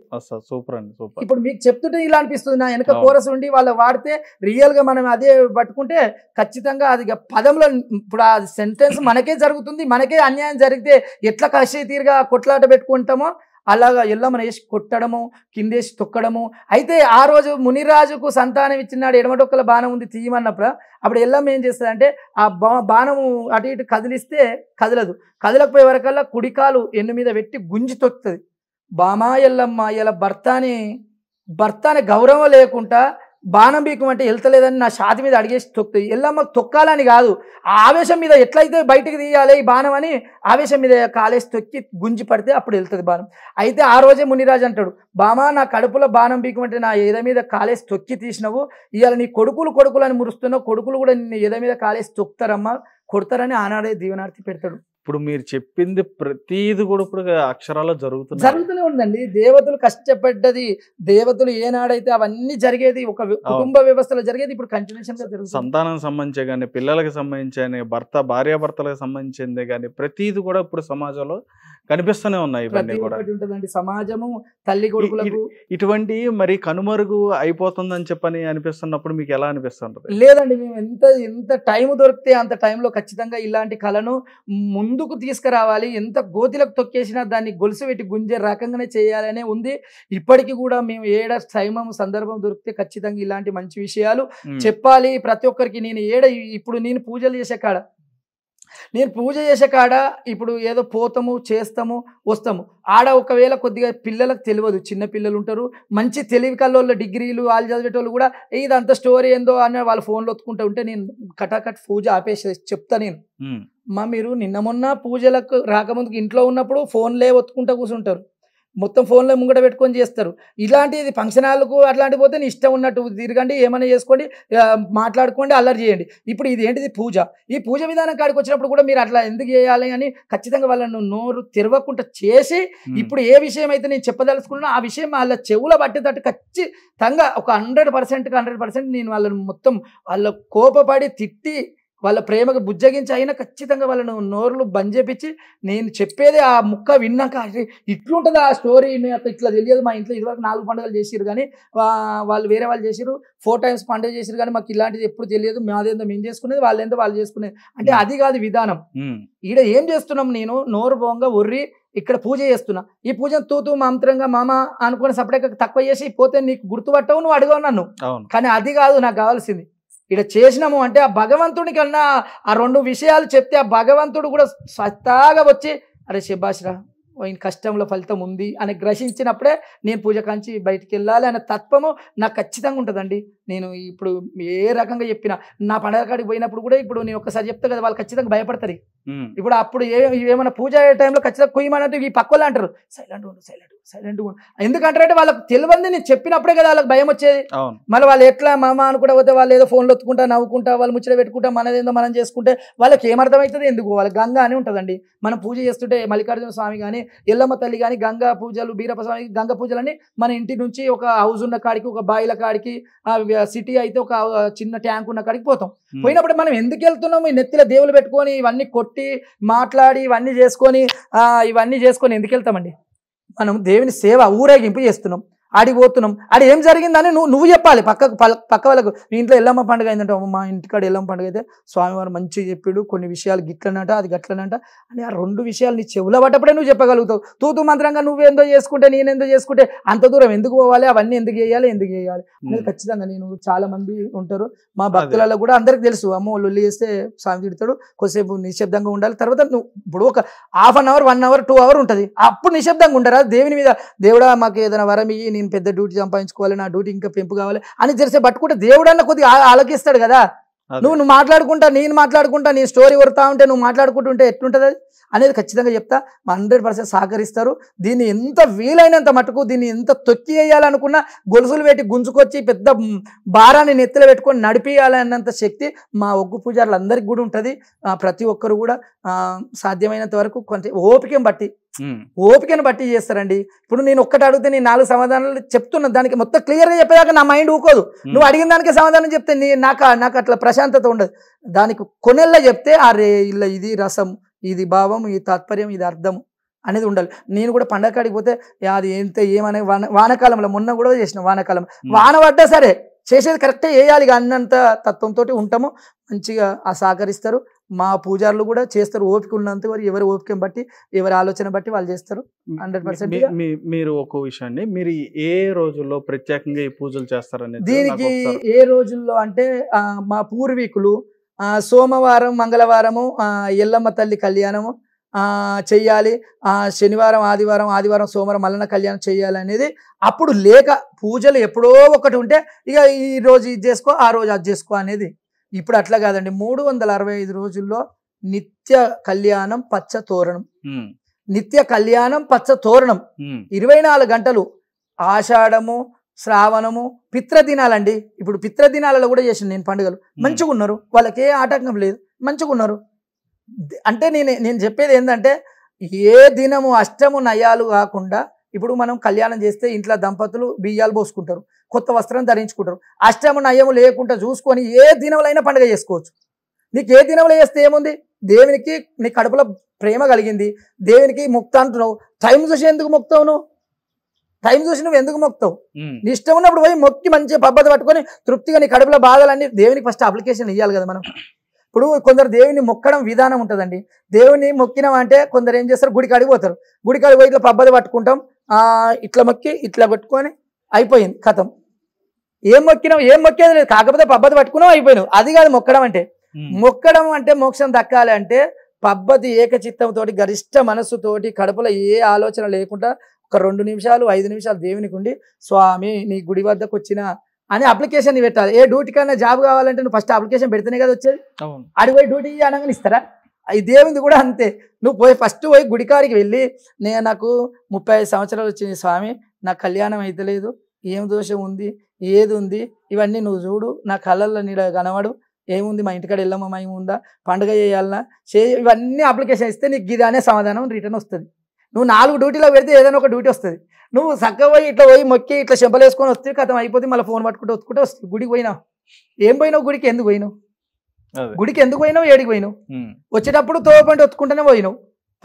Speaker 2: సూపర్ అండి, సూపర్.
Speaker 3: ఇప్పుడు మీకు చెప్తుంటే ఇలా అనిపిస్తుంది, నా వెనక కోరస్ ఉండి వాళ్ళు వాడితే రియల్ గా మనం అదే పట్టుకుంటే ఖచ్చితంగా అది పదంలో ఇప్పుడు ఆ సెంటెన్స్ మనకే జరుగుతుంది, మనకే అన్యాయం జరిగితే ఎట్లా కసి తీరుగా కొట్లాట పెట్టుకుంటామో అలాగా ఎల్లమ్మను వేసి కొట్టడము, కిందేసి తొక్కడము. అయితే ఆ రోజు మునిరాజుకు సంతానం ఇచ్చినాడు, ఎడమటొక్కల బాణం ఉంది తీయమన్నప్పుడు అప్పుడు ఎల్లమ్మ ఏం చేస్తుంది అంటే ఆ బాణము అటు ఇటు కదిలిస్తే కదలదు, కదలకపోయే వరకల్లా కుడికాలు ఎన్ను మీద పెట్టి గుంజి తొక్కుతుంది. బామా ఎల్లమ్మ ఇలా భర్తని గౌరవం లేకుండా బాణం బీకమంటే వెళ్తలేదని నా ఛాతి మీద అడిగేసి తొక్కుతుంది. ఎల్లమ్మ తొక్కాలని కాదు, ఆ ఆవేశం మీద ఎట్లయితే బయటికి తీయాలి ఈ బాణం అని ఆవేశం మీద కాలేసి తొక్కి గుంజి పడితే అప్పుడు వెళ్తుంది బాణం. అయితే ఆ రోజే మునిరాజు అంటాడు, బామా నా కడుపులో బాణం బీకమంటే నా ఎద మీద కాలేసి తొక్కి తీసినవు, ఇవాళ నీ కొడుకులు అని మురుస్తున్నావు, కొడుకులు కూడా నిన్ను ఎద మీద కాలేసి తొక్కుతారమ్మా, కొడతారని ఆనాడే దీవెనార్తి పెడతాడు.
Speaker 2: ఇప్పుడు మీరు చెప్పింది ప్రతిది కూడా ఇప్పుడు అక్షరాల్లో
Speaker 3: జరుగుతూనే ఉందండి. దేవతలు కష్టపడ్డది, దేవతలు ఏనాడైతే అవన్నీ జరిగేది ఒక కుటుంబ వ్యవస్థలో జరిగేది ఇప్పుడు కంటిన్యూషన్ గా జరుగుతుంది.
Speaker 2: సంతానం సంబంధించే కానీ, పిల్లలకు సంబంధించి భార్యాభర్తలకు సంబంధించిందే కానీ ప్రతిది కూడా ఇప్పుడు సమాజంలో కనిపిస్తూనే ఉన్నాయి. ఇవన్నీ కూడా
Speaker 3: ఉంటుందండి సమాజము, తల్లి కొడుకులకు
Speaker 2: ఇటువంటి మరి కనుమరుగు అయిపోతుందని చెప్పని అనిపిస్తున్నప్పుడు మీకు ఎలా అనిపిస్తుంటది?
Speaker 3: లేదండి, మేము ఎంత టైం దొరికితే అంత టైంలో ఖచ్చితంగా ఇలాంటి కళను ముందుకు తీసుకురావాలి. ఎంత గోతిలకు తొక్కేసినా దాన్ని గొలుసు పెట్టి గుంజే రకంగానే చేయాలనే ఉంది. ఇప్పటికీ కూడా మేము సందర్భం దొరికితే ఖచ్చితంగా ఇలాంటి మంచి విషయాలు చెప్పాలి ప్రతి ఒక్కరికి. ఇప్పుడు నేను పూజలు చేసే కాడ ఇప్పుడు ఏదో పోతాము, చేస్తాము, వస్తాము. ఆడ ఒకవేళ కొద్దిగా పిల్లలకు తెలియదు, చిన్న పిల్లలు ఉంటారు, మంచి తెలివి కల్లోళ్ళ డిగ్రీలు వాళ్ళు చదివేటోళ్ళు కూడా ఇదంతా స్టోరీ ఏందో అని వాళ్ళ ఫోన్లో ఒత్తుకుంటూ ఉంటే నేను కటాకట్ పూజ ఆపేసి చెప్తా. నేను మీరు నిన్న మొన్న పూజలకు రాకముందుకు ఇంట్లో ఉన్నప్పుడు ఫోన్లే ఒత్తుకుంటూ కూర్చుంటారు, మొత్తం ఫోన్లో ముంగట పెట్టుకొని చేస్తారు. ఇలాంటిది ఫంక్షన్ హాల్కు అట్లాంటివి పోతే నీ ఇష్టం ఉన్నట్టు తిరగండి, ఏమైనా చేసుకోండి, మాట్లాడుకోండి, అల్లరి చేయండి. ఇప్పుడు ఇది ఏంటిది పూజ. ఈ పూజ విధానం కాడికి వచ్చినప్పుడు కూడా మీరు అట్లా ఎందుకు చేయాలి అని ఖచ్చితంగా వాళ్ళను నోరు తెరవకుండా చేసి ఇప్పుడు ఏ విషయం అయితే నేను చెప్పదలుచుకున్నా ఆ విషయం వాళ్ళ చెవుల పట్టేటట్టు ఖచ్చితంగా ఒక 100% నేను వాళ్ళని మొత్తం వాళ్ళ కోపపడి తిట్టి వాళ్ళ ప్రేమకు బుజ్జగించి అయినా ఖచ్చితంగా వాళ్ళను నోరులు బంద్ చేపించి నేను చెప్పేది ఆ ముక్క విన్నాక ఇట్లుంటుంది ఆ స్టోరీ ఇట్లా తెలియదు. మా ఇంట్లో ఇదివరకు 4 పండుగలు చేసిరు కానీ వాళ్ళు వేరే వాళ్ళు చేసిరు, 4 times పండుగ చేసిరు కానీ మాకు ఇలాంటిది ఎప్పుడు తెలియదు. మాదేందో మేము చేసుకునేది, వాళ్ళేందో వాళ్ళు చేసుకునేది. అంటే అది కాదు విధానం. ఈడ ఏం చేస్తున్నాం, నేను నోరు బోంగా ఒర్రి ఇక్కడ పూజ చేస్తున్నా. ఈ పూజ తూతూ మంత్రంగా మామ అనుకుని సపరేట్గా తక్కువ చేసి పోతే నీకు గుర్తుపట్టవు, నువ్వు అడగవు నన్ను. కానీ అది కాదు నాకు కావాల్సింది. ఇక్కడ చేసినాము అంటే ఆ భగవంతుడి కన్నా ఆ 2 విషయాలు చెప్తే ఆ భగవంతుడు కూడా స్వతహాగా వచ్చి అరే శభాష్రా ఈయన కష్టంలో ఫలితం ఉంది అని గ్రహించినప్పుడే నేను పూజ కాంచి బయటికి వెళ్ళాలి అనే తత్వము నాకు ఖచ్చితంగా ఉంటుందండి. నేను ఇప్పుడు ఏ రకంగా చెప్పినా నా పండగ కాడికి పోయినప్పుడు కూడా ఇప్పుడు నేను ఒక్కసారి చెప్తా కదా, వాళ్ళు ఖచ్చితంగా భయపడతారు. ఇప్పుడు అప్పుడు ఏమైనా పూజ అయ్యే టైంలో ఖచ్చితంగా కుయ్యమన్నట్టు ఈ పక్క వాళ్ళు అంటారు సైలెంట్ ఉండు. ఎందుకంటారంటే వాళ్ళకి తెలియదు, నేను చెప్పినప్పుడే కదా వాళ్ళకి భయం వచ్చేది. మళ్ళీ వాళ్ళు ఎట్లా మామ అనుకుంటా పోతే వాళ్ళు ఏదో ఫోన్లో ఒత్తుకుంటా నవ్వుకుంటా వాళ్ళు ముచ్చట పెట్టుకుంటా మనదేందో మనం చేసుకుంటే వాళ్ళకి ఏమర్థమవుతుంది, ఎందుకు వాళ్ళకి గంగా అని ఉంటుందండి. మనం పూజ చేస్తుంటే మల్లికార్జున స్వామి కానీ ఎల్లమ్మ తల్లి కానీ గంగా పూజలు బీరప్ప స్వామి గంగా పూజలన్నీ మన ఇంటి నుంచి ఒక హౌస్ ఉన్న కాడికి, ఒక బాయిల కాడికి, సిటీ అయితే ఒక చిన్న ట్యాంక్ ఉన్న కాడికి పోతాం. పోయినప్పుడు మనం ఎందుకు వెళ్తున్నాము, ఈ నెత్తిలో దేవులు పెట్టుకొని ఇవన్నీ కొట్టి మాట్లాడి ఇవన్నీ చేసుకొని ఎందుకు వెళ్తామండి? మనం దేవుని సేవ ఊరేగింపు చేస్తున్నాం, ఆడికి పోతున్నాం. ఆడి ఏం జరిగిందని నువ్వు చెప్పాలి పక్క వాళ్ళకు. మీ ఇంట్లో ఎల్లమ్మ పండుగ అయిందంటే మా ఇంటికాడ ఎల్లమ్మ పండుగ అయితే స్వామివారు మంచిగా చెప్పాడు, కొన్ని విషయాలు గిట్లనంట అది గట్లనంట అని ఆ 2 విషయాలు నీ చెవుల పట్టప్పుడే నువ్వు చెప్పగలుగుతావు. తూతు మంత్రంగా నువ్వేందో చేసుకుంటే నేనేందో చేసుకుంటే అంత దూరం ఎందుకు పోవాలి, అవన్నీ ఎందుకు చేయాలి అనేది ఖచ్చితంగా నేను చాలా మంది ఉంటారు మా భక్తులలో కూడా అందరికి తెలుసు. అమ్మో లొల్లి చేస్తే స్వామి తిడతాడు, కొద్దిసేపు నిశ్శబ్దంగా ఉండాలి. తర్వాత నువ్వు ఇప్పుడు ఒక ½ hour 1 hour 2 hours ఉంటుంది, అప్పుడు నిశ్శబ్దంగా ఉండరా? దేవుని మీద దేవుడా మాకు ఏదైనా వరం ఇయ్యి, నేను పెద్ద డ్యూటీ సంపాదించుకోవాలి, నా డ్యూటీ ఇంకా పెంపు కావాలి అని తెలిసే పట్టుకుంటే దేవుడు అన్న కొద్దిగా ఆలకిస్తాడు కదా. నువ్వు మాట్లాడుకుంటా నేను మాట్లాడుకుంటా నీ స్టోరీ కొడతా ఉంటే నువ్వు మాట్లాడుకుంటుంటే ఎట్లుంటుంది అనేది ఖచ్చితంగా చెప్తా. 100% సహకరిస్తారు. దీన్ని ఎంత వీలైనంత మటుకు దీన్ని ఎంత తొక్కి వేయాలనుకున్నా గొలుసులు పెట్టి గుంజుకొచ్చి పెద్ద భారాన్ని నెత్తిలో పెట్టుకొని నడిపియాలన్నంత శక్తి మా ఒగ్గు పూజారులందరికీ కూడా ఉంటుంది. ప్రతి ఒక్కరు కూడా సాధ్యమైనంత వరకు కొంత ఓపికను బట్టి చేస్తారండి. ఇప్పుడు నేను ఒక్కటి అడిగితే నేను 4 సమాధానాలు చెప్తున్నా, దానికి మొత్తం క్లియర్గా చెప్పేదాకా నా మైండ్ ఊకోదు. నువ్వు అడిగిన దానికి సమాధానం చెప్తే నాకు అట్లా ప్రశాంతత ఉండదు. దానికి కొనెల్లా చెప్తే అరే ఇలా ఇది రసం, ఇది భావం, ఇది తాత్పర్యం, ఇది అర్థం అనేది ఉండాలి. నేను కూడా పండగ కాడికి పోతే అది ఏమనే వానకాలంలో మొన్న కూడా చేసిన వానకాలం వాన పడ్డా సరే చేసేది కరెక్టే చేయాలి అన్నంత తత్వంతో ఉంటాము. మంచిగా సహకరిస్తారు. మా పూజారులు కూడా చేస్తారు ఓపిక ఉన్నంత వరకు. ఎవరి ఓపికను బట్టి ఎవరి ఆలోచన బట్టి వాళ్ళు చేస్తారు. 100%.
Speaker 2: మీరు ఒక విషయాన్ని మీరు ఏ రోజుల్లో ప్రత్యేకంగా ఈ పూజలు చేస్తారనేది
Speaker 3: దీనికి ఏ రోజుల్లో అంటే మా పూర్వీకులు సోమవారం మంగళవారము ఎల్లమ్మ తల్లి కళ్యాణము చెయ్యాలి, శనివారం ఆదివారం సోమవారం మల్లన్న కళ్యాణం చెయ్యాలి అనేది అప్పుడు లేక పూజలు ఎప్పుడో ఒకటి ఉంటే ఇక ఈ రోజు ఇది చేసుకో ఆ రోజు అది చేసుకో అనేది. ఇప్పుడు అట్లా కాదండి. 365 రోజుల్లో నిత్య కళ్యాణం పచ్చ తోరణం, 24 గంటలు. ఆషాఢము ఆషాఢము పిత్రదినాలండి. ఇప్పుడు పిత్రదినాలలో కూడా చేసిన నేను పండుగలు మంచిగా ఉన్నారు, వాళ్ళకి ఏ ఆటంకం లేదు, మంచిగా ఉన్నారు. అంటే నేను చెప్పేది ఏంటంటే ఏ దినము అష్టము నయాలు కాకుండా ఇప్పుడు మనం కళ్యాణం చేస్తే ఇంట్లో దంపతులు బియ్యాలు పోసుకుంటారు, కొత్త వస్త్రం ధరించుకుంటారు. అష్టము నయము లేకుండా చూసుకొని ఏ దినములైనా పండుగ చేసుకోవచ్చు. నీకు ఏ దినములు చేస్తే ఏముంది, దేవునికి నీ కడుపులో ప్రేమ కలిగింది, దేవునికి మొక్త అంటున్నావు, టైం చూసి ఎందుకు మొక్తావు? నువ్వు ఎందుకు మొక్తావు? నీ ఇష్టం ఉన్నప్పుడు పోయి మొక్కి మంచిగా పబ్బతి పట్టుకొని తృప్తిగా నీ కడుపులో బాధలన్నీ దేవునికి ఫస్ట్ అప్లికేషన్ ఇవ్వాలి కదా మనం. ఇప్పుడు కొందరు దేవుని మొక్కడం విధానం ఉంటుందండి. దేవుని మొక్కినాం అంటే కొందరు ఏం చేస్తారు, గుడికి అడిగిపోతారు. గుడికి అడిగిపోయి ఇట్లా పబ్బతి పట్టుకుంటాం, ఇట్లా మొక్కి ఇట్లా పెట్టుకొని అయిపోయింది కథం. ఏం మొక్కేది లేదు, కాకపోతే పబ్బతి పట్టుకున్నావు అయిపోయినావు. అది కాదు మొక్కడం అంటే. మొక్కడం అంటే మోక్షం దక్కాలి అంటే పబ్బతి ఏకచిత్తంతో గరిష్ట మనస్సుతోటి కడుపులో ఏ ఆలోచన లేకుండా ఒక 2 నిమిషాలు 5 నిమిషాలు దేవునికి ఉండి స్వామి నీ గుడి వద్దకు వచ్చిన అని అప్లికేషన్ పెట్టాలి. ఏ డ్యూటీ కన్నా జాబ్ కావాలంటే నువ్వు ఫస్ట్ అప్లికేషన్ పెడితేనే కదా వచ్చేది. అడిగిపోయి డ్యూటీ అనగానే ఇస్తారా? ఈ దేవునిది కూడా అంతే. నువ్వు పోయి ఫస్ట్ పోయి గుడికాడికి వెళ్ళి నాకు 35 సంవత్సరాలు వచ్చింది స్వామి, నాకు కళ్యాణం అయితలేదు, ఏం దోషం ఉంది, ఏది ఉంది, ఇవన్నీ నువ్వు చూడు, నా కళ్ళల్లో నీడ కనబడు, ఏముంది మా ఇంటికాడ వెళ్ళమ్మా ఏముందా, పండుగ చేయాలన్నా ఇవన్నీ అప్లికేషన్ ఇస్తే నీకు ఇది అనే సమాధానం రిటర్న్ వస్తుంది. నువ్వు 4 డ్యూటీలో పెడితే ఏదైనా ఒక డ్యూటీ వస్తుంది. నువ్వు చక్కగా పోయి ఇట్లా పోయి మొక్కి ఇట్లా చెంపలు వేసుకొని వస్తే కథం అయిపోతే మళ్ళీ ఫోన్ పట్టుకుంటూ వస్తుకుంటే వస్తుంది. గుడికి పోయినావు, ఏం పోయినావు, గుడికి ఎందుకు పోయినావు, గుడికి ఎందుకు పోయినావు, ఏడికి పోయినావు, వచ్చేటప్పుడు తోపంటి ఒత్తుకుంటూనే పోయినావు,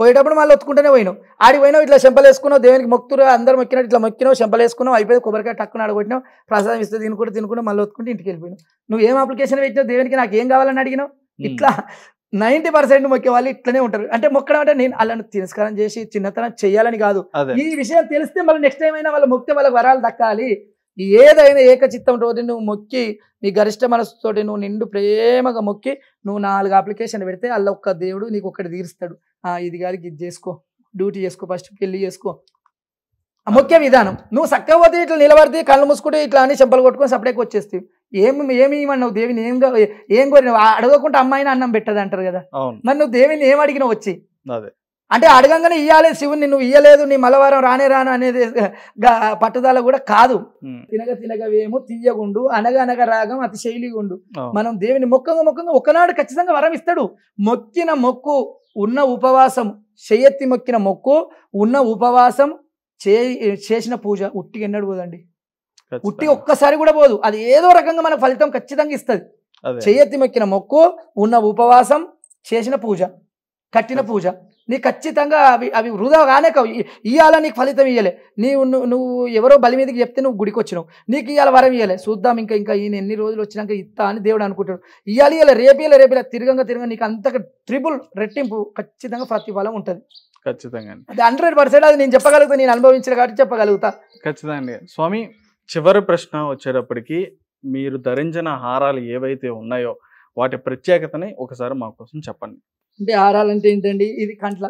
Speaker 3: పోయేటప్పుడు మళ్ళీ ఒత్తుకుంటూనే పోయినావు, ఆడికి పోయినావు ఇట్లా చెంపలు వేసుకున్నావు, దేవునికి మొక్కుతురు అందరూ మొక్కినట్టు ఇట్లా మొక్కినావు, చెంపలు వేసుకున్నావు, అయిపోయి కొబ్బరికాయ టక్కున ఆడగొట్టినావు, ప్రసాదం ఇస్తే తినుకుంటూ మళ్ళీ ఒత్తుకుంటే ఇంటికి వెళ్ళిపోయినావు. నువ్వు ఏం అప్లికేషన్ పెట్టినావు, దేవునికి నాకు ఏం కావాలని అడిగినావు. ఇట్లా 90% మొక్కే వాళ్ళు ఇట్లనే ఉంటారు. అంటే మొక్కడం అంటే నేను అలాంటి తిరస్కారం చేసి చిన్నతనం చెయ్యాలని కాదు, ఈ విషయం తెలిస్తే మళ్ళీ నెక్స్ట్ టైం అయినా వాళ్ళ మొక్కితే వాళ్ళకి వరాలు దక్కాలి. ఏదైనా ఏకచిత్తంతో నువ్వు మొక్కి నీ గరిష్ట మనసుతోటి నువ్వు నిండు ప్రేమగా మొక్కి నువ్వు 4 అప్లికేషన్ పెడితే అల్ల ఒక్క దేవుడు నీకు ఒక్కటి తీరుస్తాడు. ఇది గారికి ఇది చేసుకో, డ్యూటీ చేసుకో, ఫస్ట్ పెళ్లి చేసుకో, ముఖ్య విధానం. నువ్వు చక్కకపోతే ఇట్లా నిలబడితే కళ్ళు మూసుకుంటే ఇట్లా అని చెంపలు కొట్టుకొని సపరేట్గా వచ్చేస్తావు. ఏమి ఇవ్వన్నావు దేవుని, ఏం కోరినావు, అడగకుండా అమ్మాయిని అన్నం పెట్టదు అంటారు కదా, మరి నువ్వు దేవుని ఏం అడిగినావు వచ్చి, అంటే అడగంగానే ఇయ్యాలి శివుని, నువ్వు ఇయ్యలేదు నీ మలవారం రానే రాను అనేది పట్టుదల కూడా కాదు. తినగవేమో తీయగుండు, అనగనగా రాగం అతి శైలిగుండు. మనం దేవుని మొక్కంగా ఒకనాడు ఖచ్చితంగా వరం ఇస్తాడు. మొక్కిన మొక్కు ఉన్న ఉపవాసం, చెయ్యెత్తి మొక్కిన మొక్కు ఉన్న ఉపవాసం చేసిన పూజ ఉట్టికి ఎన్నడు పోదండి, ఉట్టి ఒక్కసారి కూడా పోదు. అది ఏదో రకంగా మనకు ఫలితం ఖచ్చితంగా ఇస్తుంది. చెయ్యెత్తి మొక్కిన మొక్కు ఉన్న ఉపవాసం చేసిన పూజ, కట్టిన పూజ నీ ఖచ్చితంగా అవి వృధాగానే ఇయ్యాల, నీకు ఫలితం ఇయ్యలే. నువ్వు ఎవరో బలి మీదకి చెప్తే నువ్వు గుడికి వచ్చినావు, నీకు ఇయ్యాల వరం ఇయ్యలే, చూద్దాం ఇంకా ఈయన ఎన్ని రోజులు వచ్చినాక ఇస్తా అని దేవుడు అనుకుంటాడు. ఇయ్యాలి రేపు తిరగంగా తిరగ నీకు అంతగా ట్రిపుల్ రెట్టింపు ఖచ్చితంగా ప్రతిఫలం ఉంటుంది.
Speaker 2: ఖచ్చితంగా
Speaker 3: అది 100% అది నేను చెప్పగలుగుతా, నేను అనుభవించిన కాబట్టి చెప్పగలుగుతా.
Speaker 2: ఖచ్చితంగా స్వామి. చివరి ప్రశ్న వచ్చేటప్పటికి, మీరు ధరించిన హారాలు ఏవైతే ఉన్నాయో వాటి ప్రత్యేకతని ఒకసారి మా కోసం చెప్పండి.
Speaker 3: అంటే హారాలంటే ఏంటండి, ఇది కంట్ల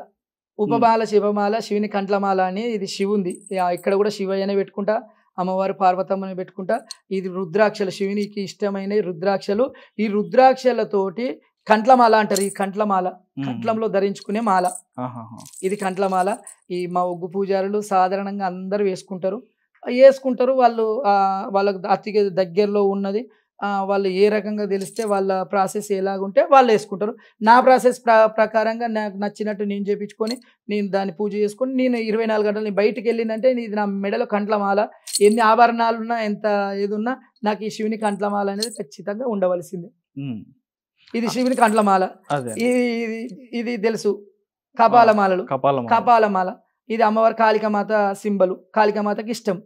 Speaker 3: ఉపమాల, శివమాల, శివుని కంట్లమాల అని, ఇది శివుంది. ఇక్కడ కూడా శివయ్యనే పెట్టుకుంటా, అమ్మవారు పార్వతమ్మని పెట్టుకుంటా. ఇది రుద్రాక్షలు, శివునికి ఇష్టమైన రుద్రాక్షలు. ఈ రుద్రాక్షలతోటి కంట్లమాల అంటారు. ఈ కంట్లమాల కంట్లంలో ధరించుకునే మాల, ఇది కంట్లమాల. ఈ మా ఒగ్గు పూజారులు సాధారణంగా అందరూ వేసుకుంటారు. వాళ్ళకు అతి దగ్గరలో ఉన్నది వాళ్ళు ఏ రకంగా తెలిస్తే వాళ్ళ ప్రాసెస్ ఎలాగుంటే వాళ్ళు వేసుకుంటారు. నా ప్రాసెస్ ప్రకారంగా నాకు నచ్చినట్టు నేను చేయించుకొని నేను దాన్ని పూజ చేసుకొని నేను 24 గంటలు నేను బయటకు వెళ్ళిందంటే ఇది నా మెడలో కంట్లమాల, ఎన్ని ఆభరణాలు ఉన్నా ఎంత ఏది ఉన్నా నాకు ఈ శివుని కంట్లమాల అనేది ఖచ్చితంగా ఉండవలసిందే. ఇది శివుని కంట్లమాల. ఇది తెలుసు కపాలమాలలు, కపాలమాల ఇది అమ్మవారి కాళికామాత సింబలు, కాళికామాతకి ఇష్టం,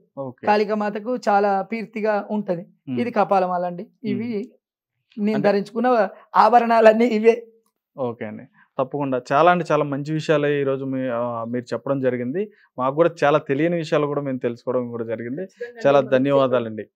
Speaker 3: కాళికామాతకు చాలా కీర్తిగా ఉంటది. ఇది కపాలమాల అండి. ఇవి నేను ధరించుకున్న ఆభరణాలన్నీ ఇవే.
Speaker 2: ఓకే అండి, తప్పకుండా చాలా చాలా మంచి విషయాలు ఈరోజు మీరు చెప్పడం జరిగింది. మాకు కూడా చాలా తెలియని విషయాలు కూడా మేము తెలుసుకోవడం కూడా జరిగింది. చాలా ధన్యవాదాలండి.